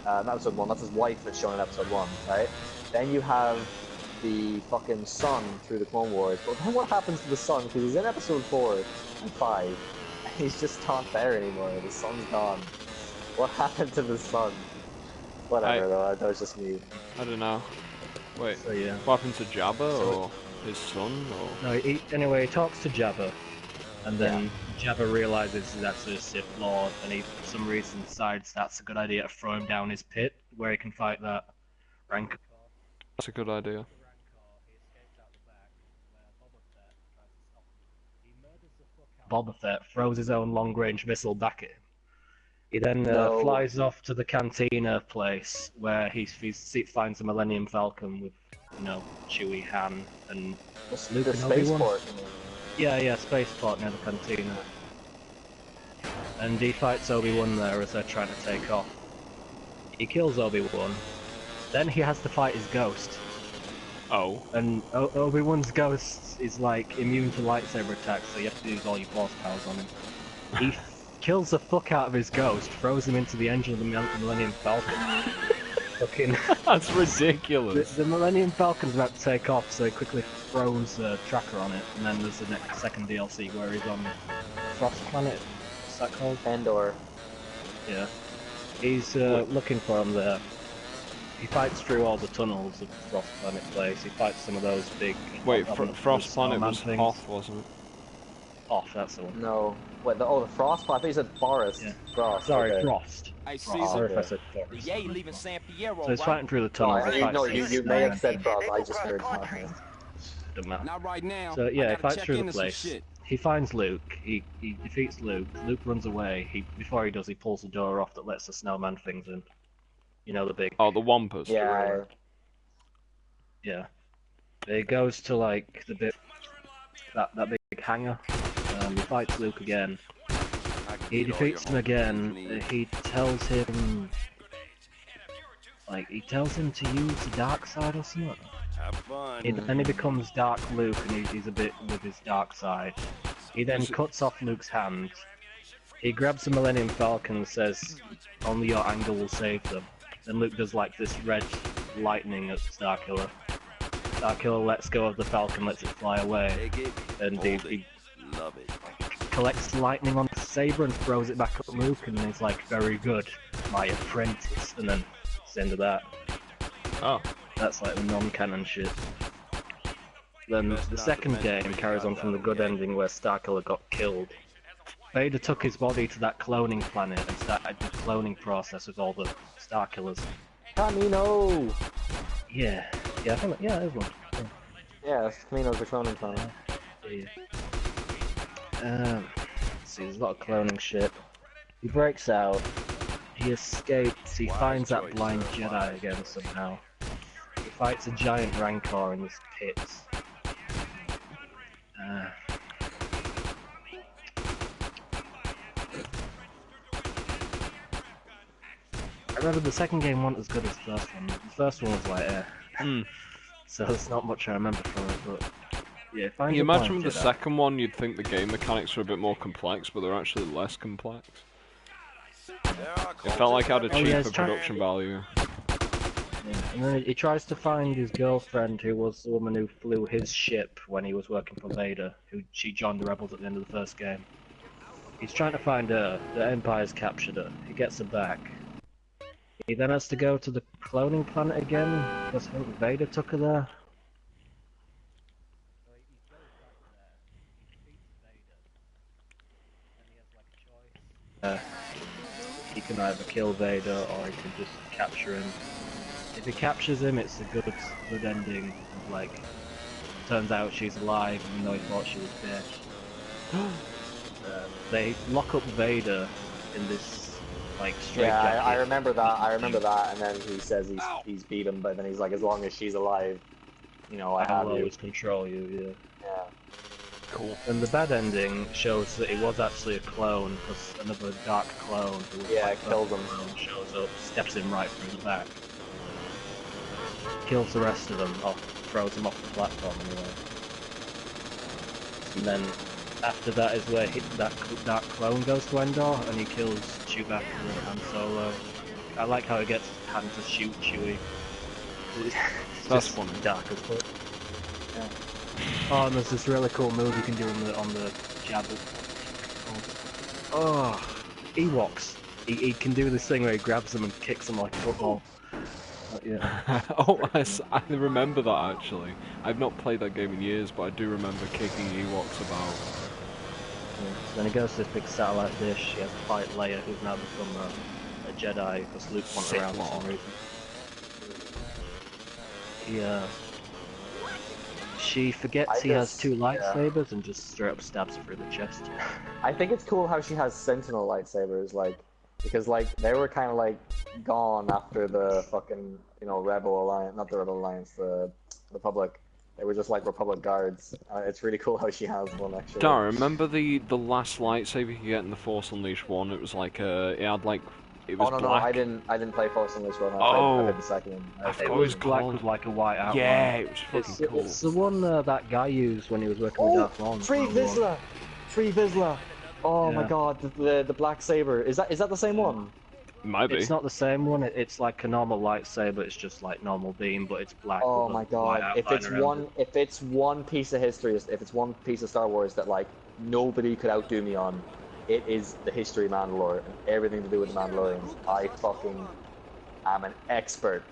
Not episode 1, that's his wife that's shown in episode 1, right? Then you have the fucking son through the Clone Wars, but then what happens to the son? Because he's in episode 4 and 5, and he's just not there anymore. The son's gone. What happened to the son? Whatever though, that was just me. I don't know. Wait, So, yeah. what happened to Jabba or his son? Or... No, anyway, he talks to Jabba, and then Jabba realizes he's actually a Sith Lord, and he, for some reason, decides that's a good idea to throw him down his pit, where he can fight that Rancor. That's a good idea. Boba Fett throws his own long-range missile back at him. He then flies off to the Cantina place, where he finds the Millennium Falcon with, you know, Chewie, Han, and Luke and Obi-Wan. Spaceport. Yeah, spaceport near the Cantina. And he fights Obi-Wan there as they're trying to take off. He kills Obi-Wan. Then he has to fight his ghost. Oh. And Obi-Wan's ghost is like immune to lightsaber attacks, so you have to use all your force powers on him. He kills the fuck out of his ghost, throws him into the engine of the Millennium Falcon. Fucking. That's ridiculous. The Millennium Falcon's about to take off, so he quickly throws a tracker on it, and then there's the second DLC where he's on Frost Planet. What's that called? Endor. Yeah. He's looking for him there. He fights through all the tunnels of Frost Planet place. He fights some of those big... Wait, Frost Planet was off, wasn't it? Off, that's the one. No. Wait, the Frost Planet? I thought you said Forest. Yeah. Frost. Sorry, okay. Frost. Sorry if I said Forest. Yeah, leaving San Piero. So he's fighting through the tunnels. You may have said Frost, I just heard Frost. Doesn't matter. Not right now. So yeah, he fights through the place. He finds Luke. He defeats Luke. Luke runs away. Before he does, he pulls the door off that lets the snowman things in. You know, the big... Oh, the Wampus. Yeah. Yeah. He goes to, like, the bit... That big hangar. He fights Luke again. He defeats him again. He tells him... Like, he tells him to use the dark side or something. Have fun. Then he becomes Dark Luke, and he's a bit with his dark side. He then cuts off Luke's hand. He grabs the Millennium Falcon and says, only your anger will save them. Then Luke does like this red lightning at Starkiller. Starkiller lets go of the Falcon, lets it fly away, and he collects lightning on his saber and throws it back at Luke, and he's like, very good, my apprentice, and then it's the end of that. Oh. That's like the non-canon shit. Then the second game carries on from the good ending where Starkiller got killed. Vader took his body to that cloning planet and started the cloning process with all the Starkillers. Camino! Yeah, I think there's one. Yeah, Camino's the cloning planet. Let's see, there's a lot of cloning shit. He breaks out, he escapes, he finds that blind Jedi again somehow. He fights a giant Rancor in this pit. I remember the second game wasn't as good as the first one. The first one was like, so there's not much I remember from it, but yeah. You imagine with the second one, you'd think the game mechanics were a bit more complex, but they're actually less complex. It felt like it had a cheaper production value. Yeah. And then he tries to find his girlfriend, who was the woman who flew his ship when he was working for Vader, she joined the rebels at the end of the first game. He's trying to find her. The Empire's captured her. He gets her back. He then has to go to the cloning planet again, because I think Vader took her there. He can either kill Vader or he can just capture him. If he captures him, it's a good ending. Like, turns out she's alive, even though he thought she was dead. They lock up Vader in this, like, straitjacket. Yeah, I remember that. And then he says he's beat him, but then he's like, as long as she's alive, you know, I'll always control you. Yeah. Cool. And the bad ending shows that he was actually a clone, because another dark clone who was kills him. Shows up, steps him right through the back. kills the rest of them, or throws them off the platform anyway. And then after that is where that clone goes to Endor, and he kills Chewbacca and Han Solo. I like how he gets Han to shoot Chewie. That's funny. Dark as fuck. Yeah. Oh, and there's this really cool move you can do on the Jabba. Oh, Ewoks. He can do this thing where he grabs them and kicks them like a football. Yeah. Oh, I remember that actually. I've not played that game in years, but I do remember kicking Ewoks about. Yeah. Then he goes to this big satellite dish. He has to fight Leia, who's now become a Jedi because Luke wants her around for some reason. She forgets he has two lightsabers and just straight up stabs her through the chest. I think it's cool how she has Sentinel lightsabers, like, because like they were kind of like gone after the fucking Rebel Alliance, not the Rebel Alliance, the Republic. They were just like Republic guards. It's really cool how she has one actually. Dara, remember the last lightsaber you get in the Force Unleashed 1? It was like it had like it was no, black. I didn't play Force Unleashed 1. I played the second one. It was black with like a white outline. Yeah, it was fucking cool. It's the one that guy used when he was working with Darth Maul. Free Vizsla! Oh my god, the black saber. Is that the same one? Might be. It's not the same one. It's like a normal lightsaber. It's just like normal beam, but it's black. Oh my god! If it's one piece of history, if it's one piece of Star Wars that like nobody could outdo me on, it is the history of Mandalore and everything to do with the Mandalorians. I fucking am an expert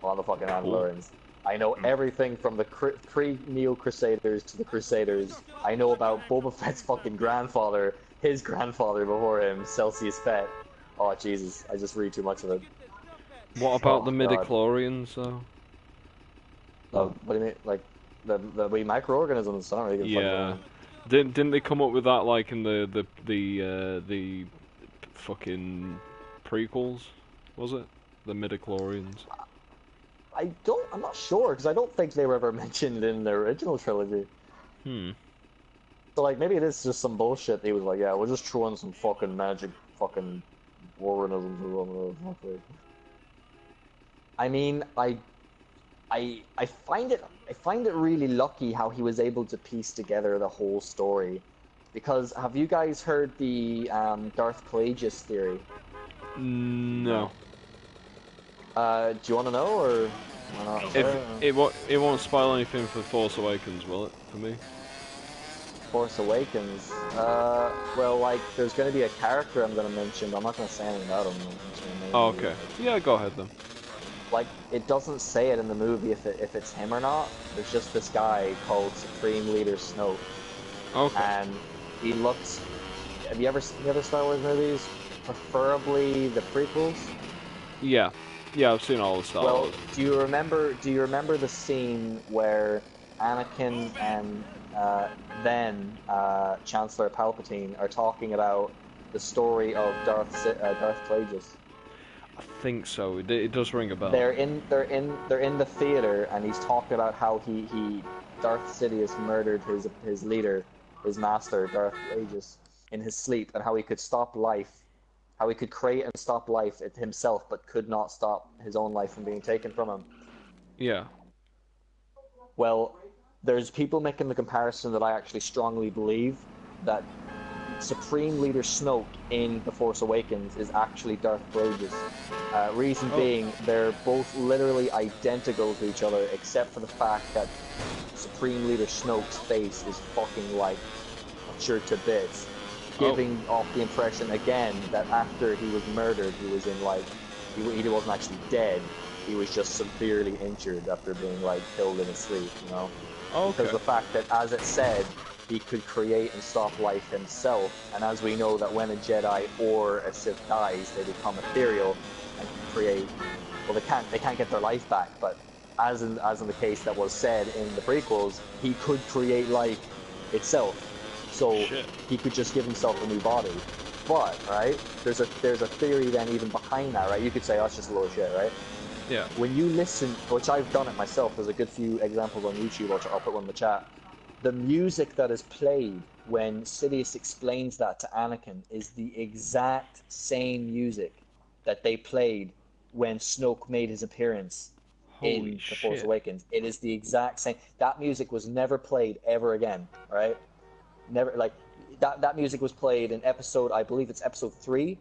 on the fucking Mandalorians. I know everything from the pre-Neo Crusaders to the Crusaders. I know about Boba Fett's fucking grandfather, his grandfather before him, Celsius Fett. Oh Jesus, I just read too much of it. What about the midichlorians though? What do you mean? Like the wee microorganisms? I don't really give a fuck. Didn't they come up with that like in the fucking prequels? Was it the midichlorians? I'm not sure because I don't think they were ever mentioned in the original trilogy. So like maybe it is just some bullshit. He was like, yeah, we'll just throw in some fucking magic fucking organisms or whatever. I mean, I find it really lucky how he was able to piece together the whole story, because have you guys heard the Darth Plagueis theory? No. Do you want to know or? It won't spoil anything for Force Awakens, will it? For me. Force Awakens. Well, like, there's going to be a character I'm going to mention, but I'm not going to say anything about him. Oh, okay. Yeah, go ahead then. Like, it doesn't say it in the movie if it's him or not. There's just this guy called Supreme Leader Snoke. Okay. And he looks. Have you ever seen the other Star Wars movies? Preferably the prequels. Yeah. Yeah, I've seen all the Star Wars. Do you remember the scene where Anakin and then Chancellor Palpatine are talking about the story of Darth Plagueis? I think so. It does ring a bell. They're in the theater, and he's talking about how Darth Sidious murdered his leader, his master, Darth Plagueis, in his sleep, and how he could stop life, how he could create and stop life himself, but could not stop his own life from being taken from him. Yeah. Well, there's people making the comparison that I actually strongly believe that Supreme Leader Snoke in The Force Awakens is actually Darth Plagueis. Reason being, they're both literally identical to each other, except for the fact that Supreme Leader Snoke's face is fucking like butchered to bits, giving off the impression again that after he was murdered, he was in like he wasn't actually dead. He was just severely injured after being like killed in his sleep, you know. Because the fact that, as it said, he could create and stop life himself, and as we know that when a Jedi or a Sith dies, they become ethereal and can create. Well, they can't get their life back, but as in the case that was said in the prequels, he could create life itself. So he could just give himself a new body. But right, there's a theory then even behind that, right? You could say, oh, it's just a little shit, right? Yeah. When you listen, which I've done it myself, there's a good few examples on YouTube, which I'll put one in the chat. The music that is played when Sidious explains that to Anakin is the exact same music that they played when Snoke made his appearance in The Force Awakens. It is the exact same. That music was never played ever again, right? Never, like, that music was played in episode, I believe it's episode 3,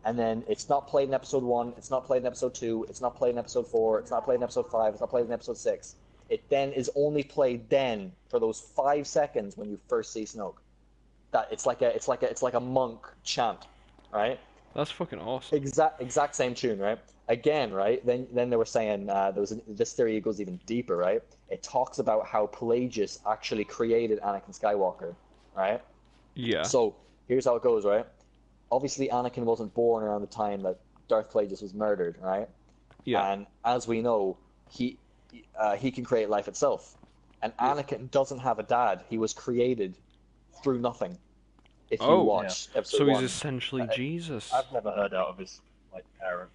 and then it's not played in episode 1, it's not played in episode 2, it's not played in episode 4, it's not played in episode 5, it's not played in episode 6. It then is only played then for those 5 seconds when you first see Snoke. That it's like a monk chant, right? That's fucking awesome. Exact same tune, right? Again, right? Then they were saying this theory goes even deeper, right? It talks about how Pelagius actually created Anakin Skywalker, right? Yeah. So here's how it goes, right? Obviously, Anakin wasn't born around the time that Darth Plagueis was murdered, right? Yeah. And as we know, he can create life itself. And Anakin doesn't have a dad. He was created through nothing. If you watch episode 1. So he's essentially Jesus. I've never heard out of his parents.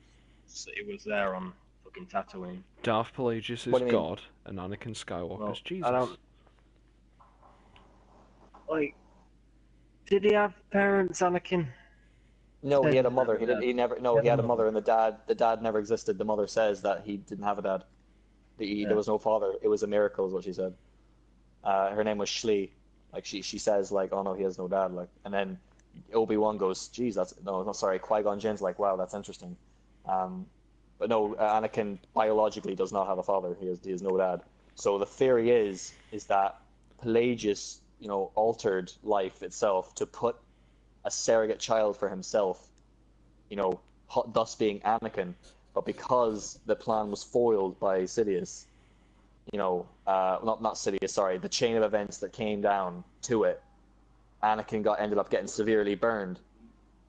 It was there on fucking Tatooine. Darth Pelagius is God, and Anakin Skywalker is Jesus. I don't... Did he have parents, Anakin? No, he had a mother. He had a mother, and the dad never existed. The mother says that he didn't have a dad. There was no father. It was a miracle, is what she said. Her name was Shlee. Like she says, like, oh no, he has no dad. Like, and then Obi-Wan goes, geez, Qui-Gon Jinn's like, wow, that's interesting. But no, Anakin biologically does not have a father. He has no dad. So the theory is that Pelagius, altered life itself to put a surrogate child for himself, thus being Anakin. But because the plan was foiled by Sidious, not Sidious, sorry, the chain of events that came down to it, Anakin ended up getting severely burned,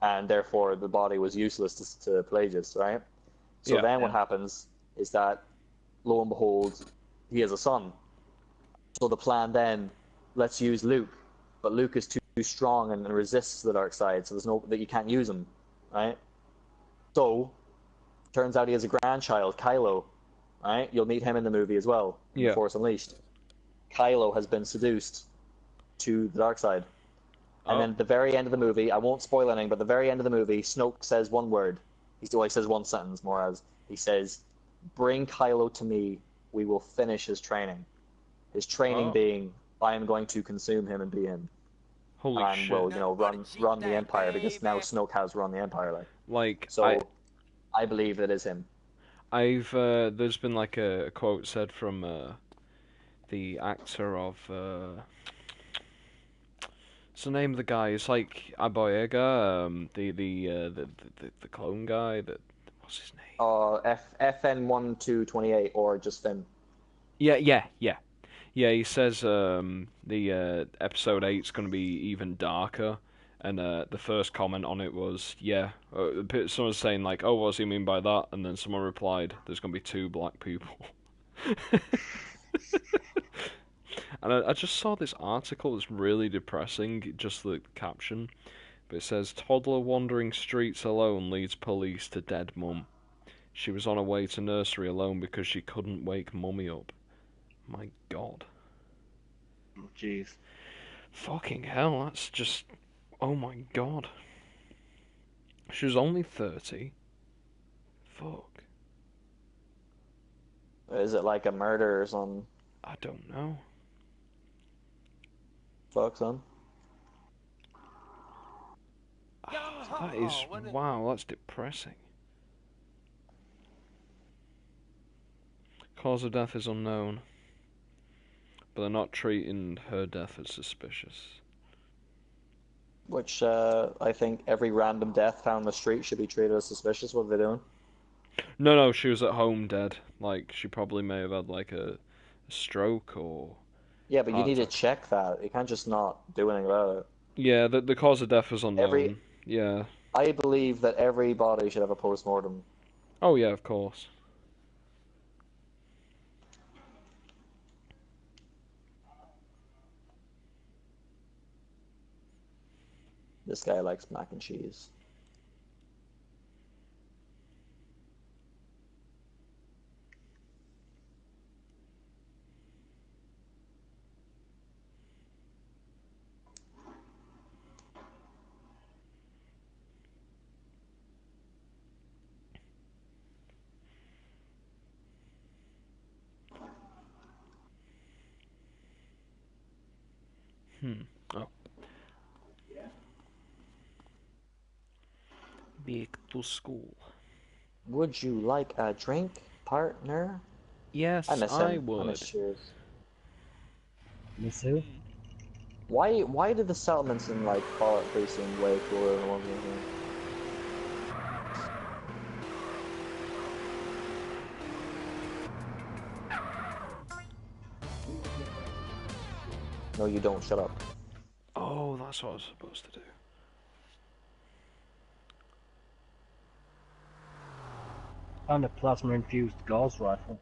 and therefore the body was useless to Pelagius, right? So then what happens is that, lo and behold, he has a son. So the plan then, let's use Luke, but Luke is too strong and resists the dark side, so you can't use him, right? So turns out he has a grandchild, Kylo, right? You'll meet him in the movie as well, in The Force Unleashed. Kylo has been seduced to the dark side. And then at the very end of the movie, I won't spoil anything, but at the very end of the movie, Snoke says one word. He says one sentence, more as, he says, bring Kylo to me, we will finish his training. His training being, I am going to consume him and be him. Holy shit. And will, run the Empire, because now Snoke has run the Empire, I believe it is him. There's been like a quote said from the actor of what's the name of the guy? It's like Aboyega, the clone guy. What's his name? FN1228 or just Finn. Yeah. He says the episode 8's going to be even darker. And the first comment on it was, someone was saying like, oh, what does he mean by that? And then someone replied, there's going to be 2 black people. And I just saw this article, it's really depressing, just the caption. But it says, toddler wandering streets alone leads police to dead mum. She was on her way to nursery alone because she couldn't wake mummy up. My God. Jeez. Fucking hell, that's just... Oh my God. She was only 30. Fuck. Is it like a murder or something? I don't know. Fuck, son. That is... Wow, that's depressing. Cause of death is unknown. But they're not treating her death as suspicious. Which, I think every random death found in the street should be treated as suspicious. What are they doing? No, she was at home dead. Like, she probably may have had, like, a stroke or... Yeah, but you need to check that. You can't just not do anything about it. Yeah, the cause of death was unknown. Yeah. I believe that every body should have a post-mortem. Oh, yeah, of course. This guy likes mac and cheese. Oh. Back to school. Would you like a drink, partner? Yes, I miss I him. would. I miss Cheers. Miss who? Why did the settlements in like Fallout 3 seem way cooler than the ones in here? No, you don't. Shut up. Oh, that's what I was supposed to do. Found a plasma-infused gauze rifle.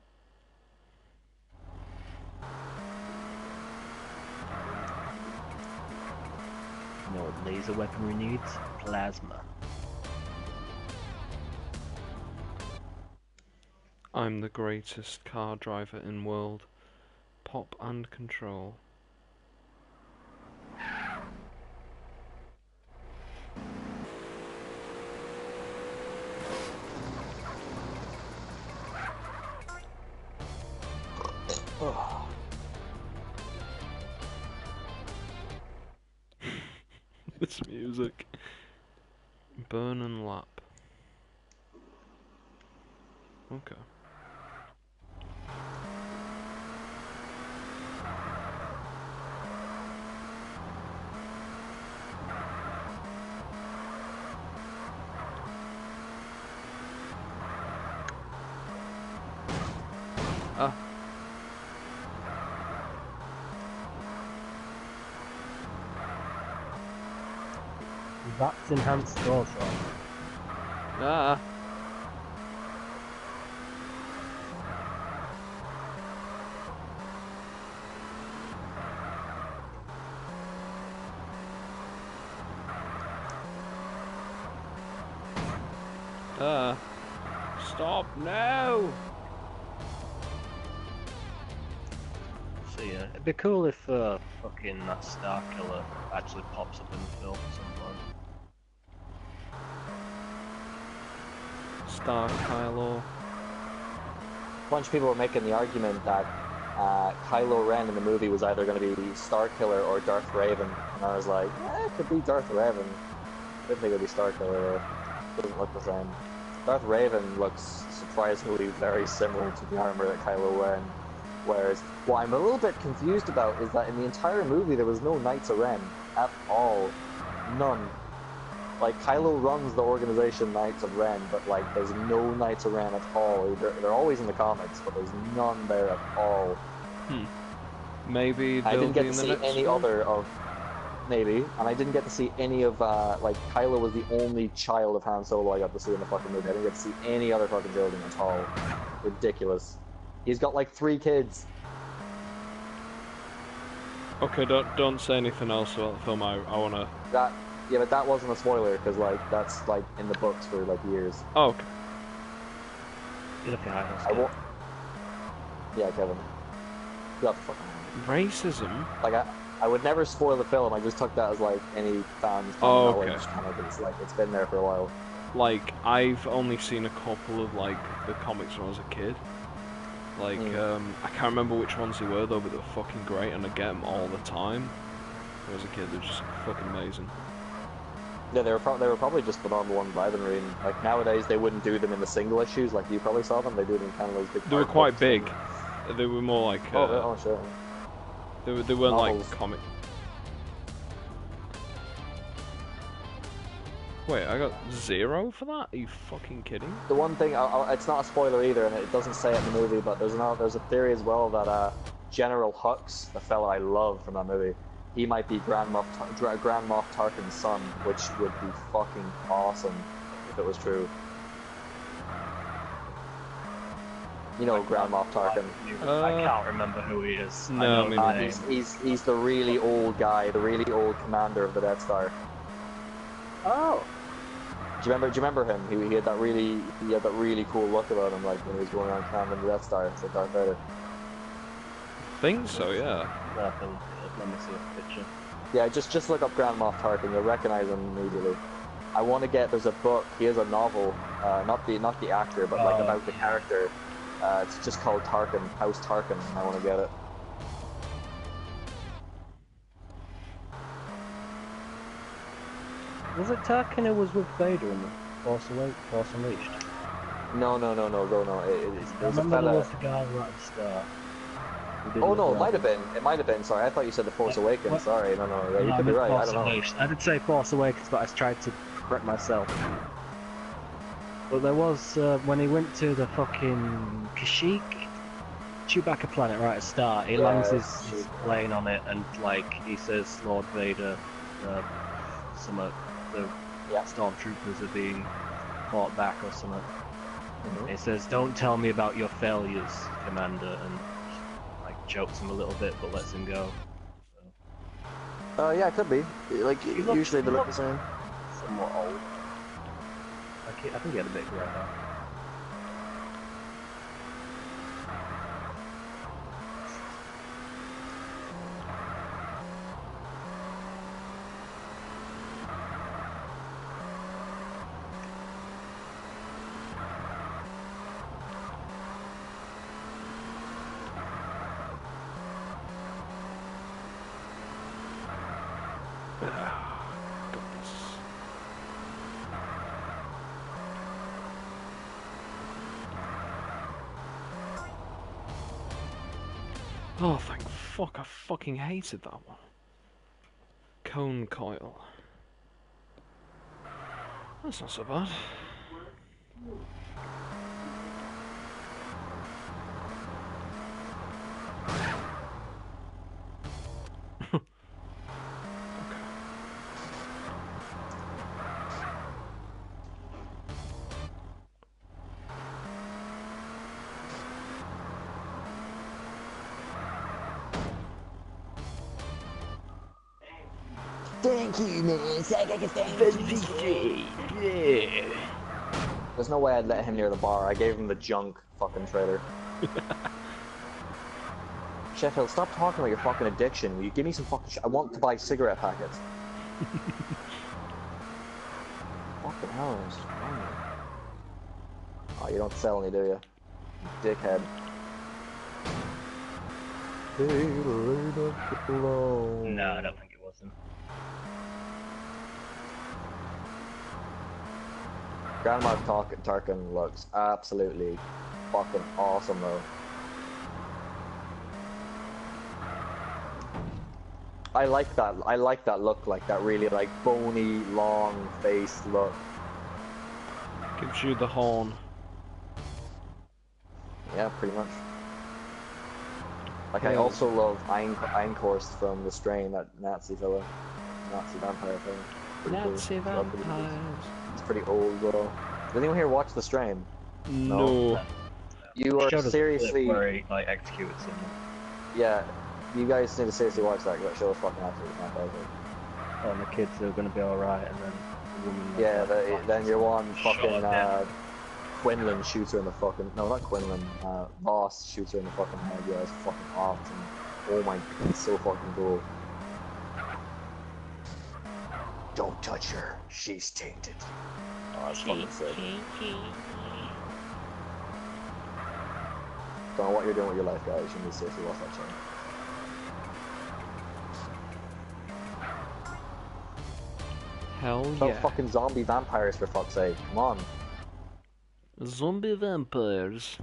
You know what laser weaponry needs? Plasma. I'm the greatest car driver in world. Pop and control. Oh. This music. Burn and lap. Okay. Ah. That's enhanced gauze rifle. Ah. Stop now! So yeah, it'd be cool if fucking that Star Killer actually pops up in the film at some point. Star Kylo. A bunch of people were making the argument that Kylo Ren in the movie was either going to be Starkiller or Darth Raven, and I was like, it could be Darth Raven. I didn't think it would be Starkiller though. It doesn't look the same. Darth Raven looks surprisingly very similar to the armor that Kylo Ren wears. What I'm a little bit confused about is that in the entire movie there was no Knights of Ren at all. None. Like, Kylo runs the organization Knights of Ren, but like, there's no Knights of Ren at all. They're always in the comics, but there's none there at all. Maybe I didn't get to in the see next any film? other of... Maybe. And I didn't get to see any of, like, Kylo was the only child of Han Solo I got to see in the fucking movie. I didn't get to see any other fucking children at all. Ridiculous. He's got like 3 kids. Okay, don't say anything else about the film. I wanna... Yeah, but that wasn't a spoiler, because, like, that's, like, in the books for, like, years. Oh, okay. Yeah, Kevin. You have to fucking... Racism? Like, I would never spoil the film, I just took that as, like, any fans knowledge, kind of, it's, like, it's been there for a while. Like, I've only seen a couple of, like, the comics when I was a kid. Like, I can't remember which ones they were, though, but they were fucking great, and I get them all the time. When I was a kid, they're just fucking amazing. Yeah, they were probably just the normal ones I've been reading. Like, nowadays, they wouldn't do them in the single issues, like you probably saw them, they do them in kind of those big... They were quite big. They were more like... oh, sure. They weren't Novels. like comic... Wait, I got 0 for that? Are you fucking kidding? The one thing, it's not a spoiler either, and it doesn't say it in the movie, but there's a theory as well that General Hux, the fella I love from that movie, he might be Grand Moff Tarkin's son, which would be fucking awesome if it was true. You know Grand Moff Tarkin. I can't remember who he is. No, he's the really old guy, the really old commander of the Death Star. Oh. Do you remember him? He had that really cool look about him, like when he was going around commanding the Death Star, like Darth Vader. I think so, yeah. Let me see a picture. Yeah, just look up Grand Moff Tarkin, you'll recognize him immediately. I want to get, there's a book, he has a novel, not the actor, but like about the character. It's just called Tarkin, House Tarkin, and I want to get it. Was it Tarkin who was with Vader in the Force Unleashed? No. It I was a remember there fella. was the guy right at the start. Who didn't Oh no, look it might have right. been. It might have been. Sorry, I thought you said the Force Awakens. What? Sorry, no. Yeah, you No, I could be meant right. I Force don't know. Unleashed. I did say Force Awakens, but I tried to correct myself. But there was, when he went to the fucking Kashyyyk, Chewbacca planet right at the start, he lands his plane on it and, like, he says Lord Vader, the stormtroopers are being fought back or something. He says, "Don't tell me about your failures, Commander," and, like, jokes him a little bit but lets him go. Yeah, it could be. Like, usually they look the same. Somewhat old. I think he had a bit of grey hair. Oh, thank fuck, I fucking hated that one. Cone coil. That's not so bad. Thank you, man. There's no way I'd let him near the bar. I gave him the junk, fucking traitor. Sheffield, stop talking about your fucking addiction. Will you give me some fucking I want to buy cigarette packets. Fucking hell, I'm just oh, you don't sell any, do you? Dickhead. No, I don't think it was him. Grandma Tarkin looks absolutely fucking awesome though. I like that look, like that really like bony, long face look. Gives you the horn. Yeah, pretty much. Like I also love Einkorst from The Strain, that Nazi fella. Nazi vampire thing. Nazi vampires. It's pretty old though. Did anyone here watch The Strain? No. You are seriously where he, like, executed someone. Yeah, you guys need to seriously watch that, because that show is fucking absolutely fantastic. Oh, and the kids are gonna be alright, and then the woman... Yeah, then your one fucking, Quinlan shoots her in the fucking... No, not Quinlan, Voss shoots her in the fucking head. Yeah, it's fucking awesome. Oh my god, it's so fucking cool. Don't touch her, she's tainted. Oh, that's fucking sick. Don't know what you're doing with your life, guys. You need to seriously watch that show. Hell yeah. About fucking zombie vampires, for fuck's sake. Come on. Zombie vampires.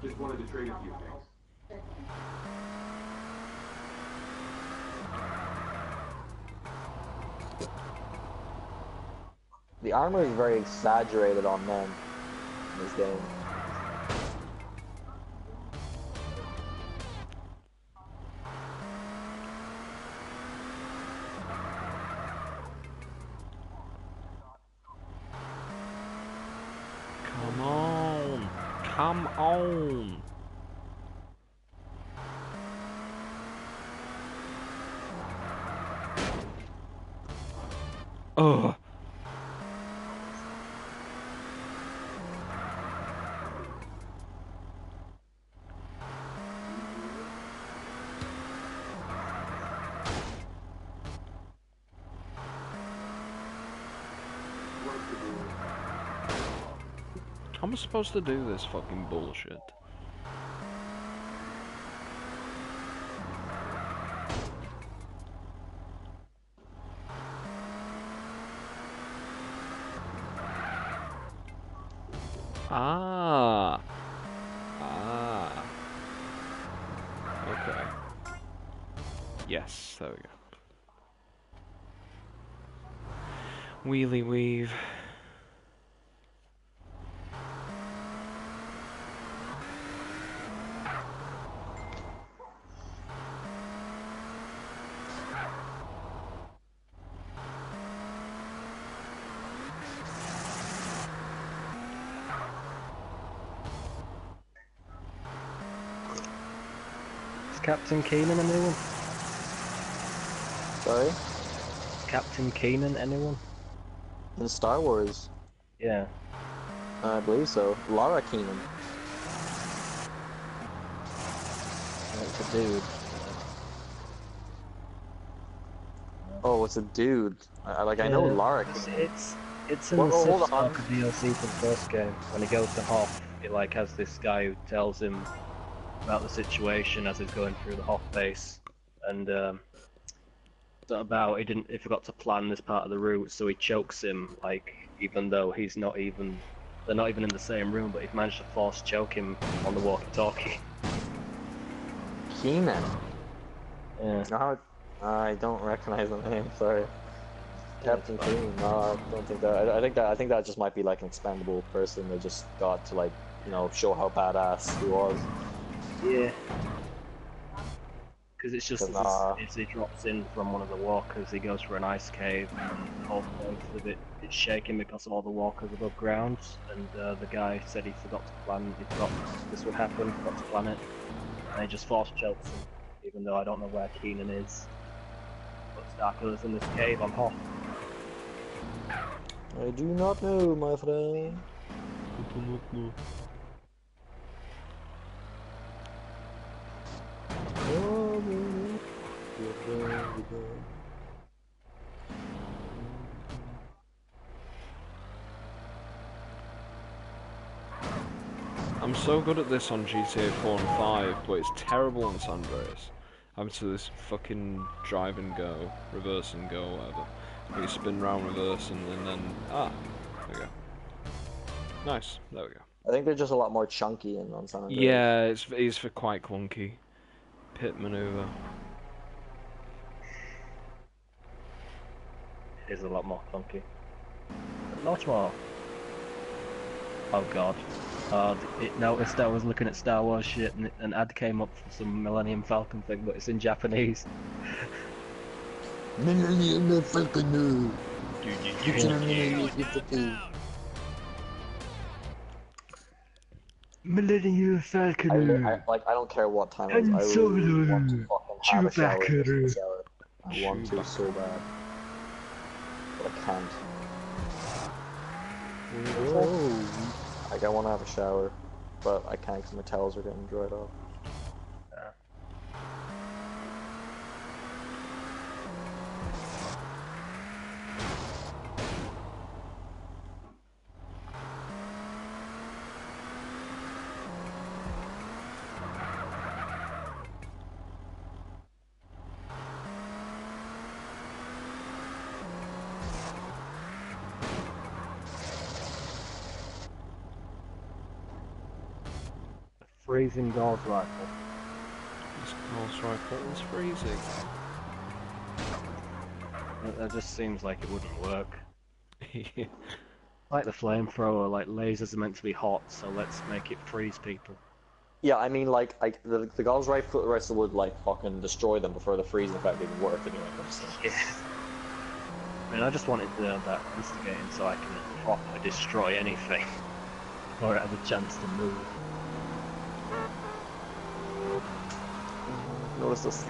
Just wanted to trade a few things. The armor is very exaggerated on men in this game. Come on. Come on. Ugh. How am I supposed to do this fucking bullshit? Yes, there we go. Wheelie weave. Is Captain Keenan anyone? Sorry? Is Captain Keenan anyone? In Star Wars? Yeah. I believe so. Lara Keenan. It's a dude. Oh, it's a dude. I know Lara Keenan. It's in Well, the hold Sith on. arc of DLC for the first game. When he goes to Hoth, it like has this guy who tells him about the situation as he's going through the Hoth base, and about he forgot to plan this part of the route, so he chokes him, like, even though they're not even in the same room, but he's managed to force choke him on the walkie-talkie. Keenan? Yeah. No, I don't recognize the name, sorry. Captain Keenan, no, I don't think that. I think that just might be like an expendable person they just got to, like, you know, show how badass he was. Yeah. Because it's just as he drops in from one of the walkers, he goes for an ice cave, and the whole place is a bit shaking because of all the walkers above ground, and the guy said he forgot to plan, he thought this would happen, forgot to plan it, and he just force chokes him, even though I don't know where Keenan is. But Starkiller's in this cave on Hoth. I do not know, my friend. I do not know. I'm so good at this on GTA 4 and 5, but it's terrible on San Andreas. I'm to this fucking drive and go, reverse and go, whatever. Where you spin round, reverse, and then there we go. Nice, there we go. I think they're just a lot more chunky in on San Andreas. Yeah, it's for quite clunky. Pit maneuver. It is a lot more clunky. Not more. Oh god. It noticed I was looking at Star Wars shit and an ad came up for some Millennium Falcon thing, but it's in Japanese. Millennium Falcon. Millennium Falcon. I don't care what time it is. I really want to fucking have a shower. I want to so bad. But I can't. Like, I want to have a shower, but I can't because my towels are getting dried off. Freezing Gauss rifle. This Gauss rifle is freezing. That just seems like it wouldn't work. Like the flamethrower, like lasers are meant to be hot, so let's make it freeze people. Yeah, I mean, like, the Gauss rifle would, like, fucking destroy them before the freezing effect even worked anyway. So. Yeah. I mean, I just wanted that instigating so I can properly destroy anything, or have a chance to move. Notice this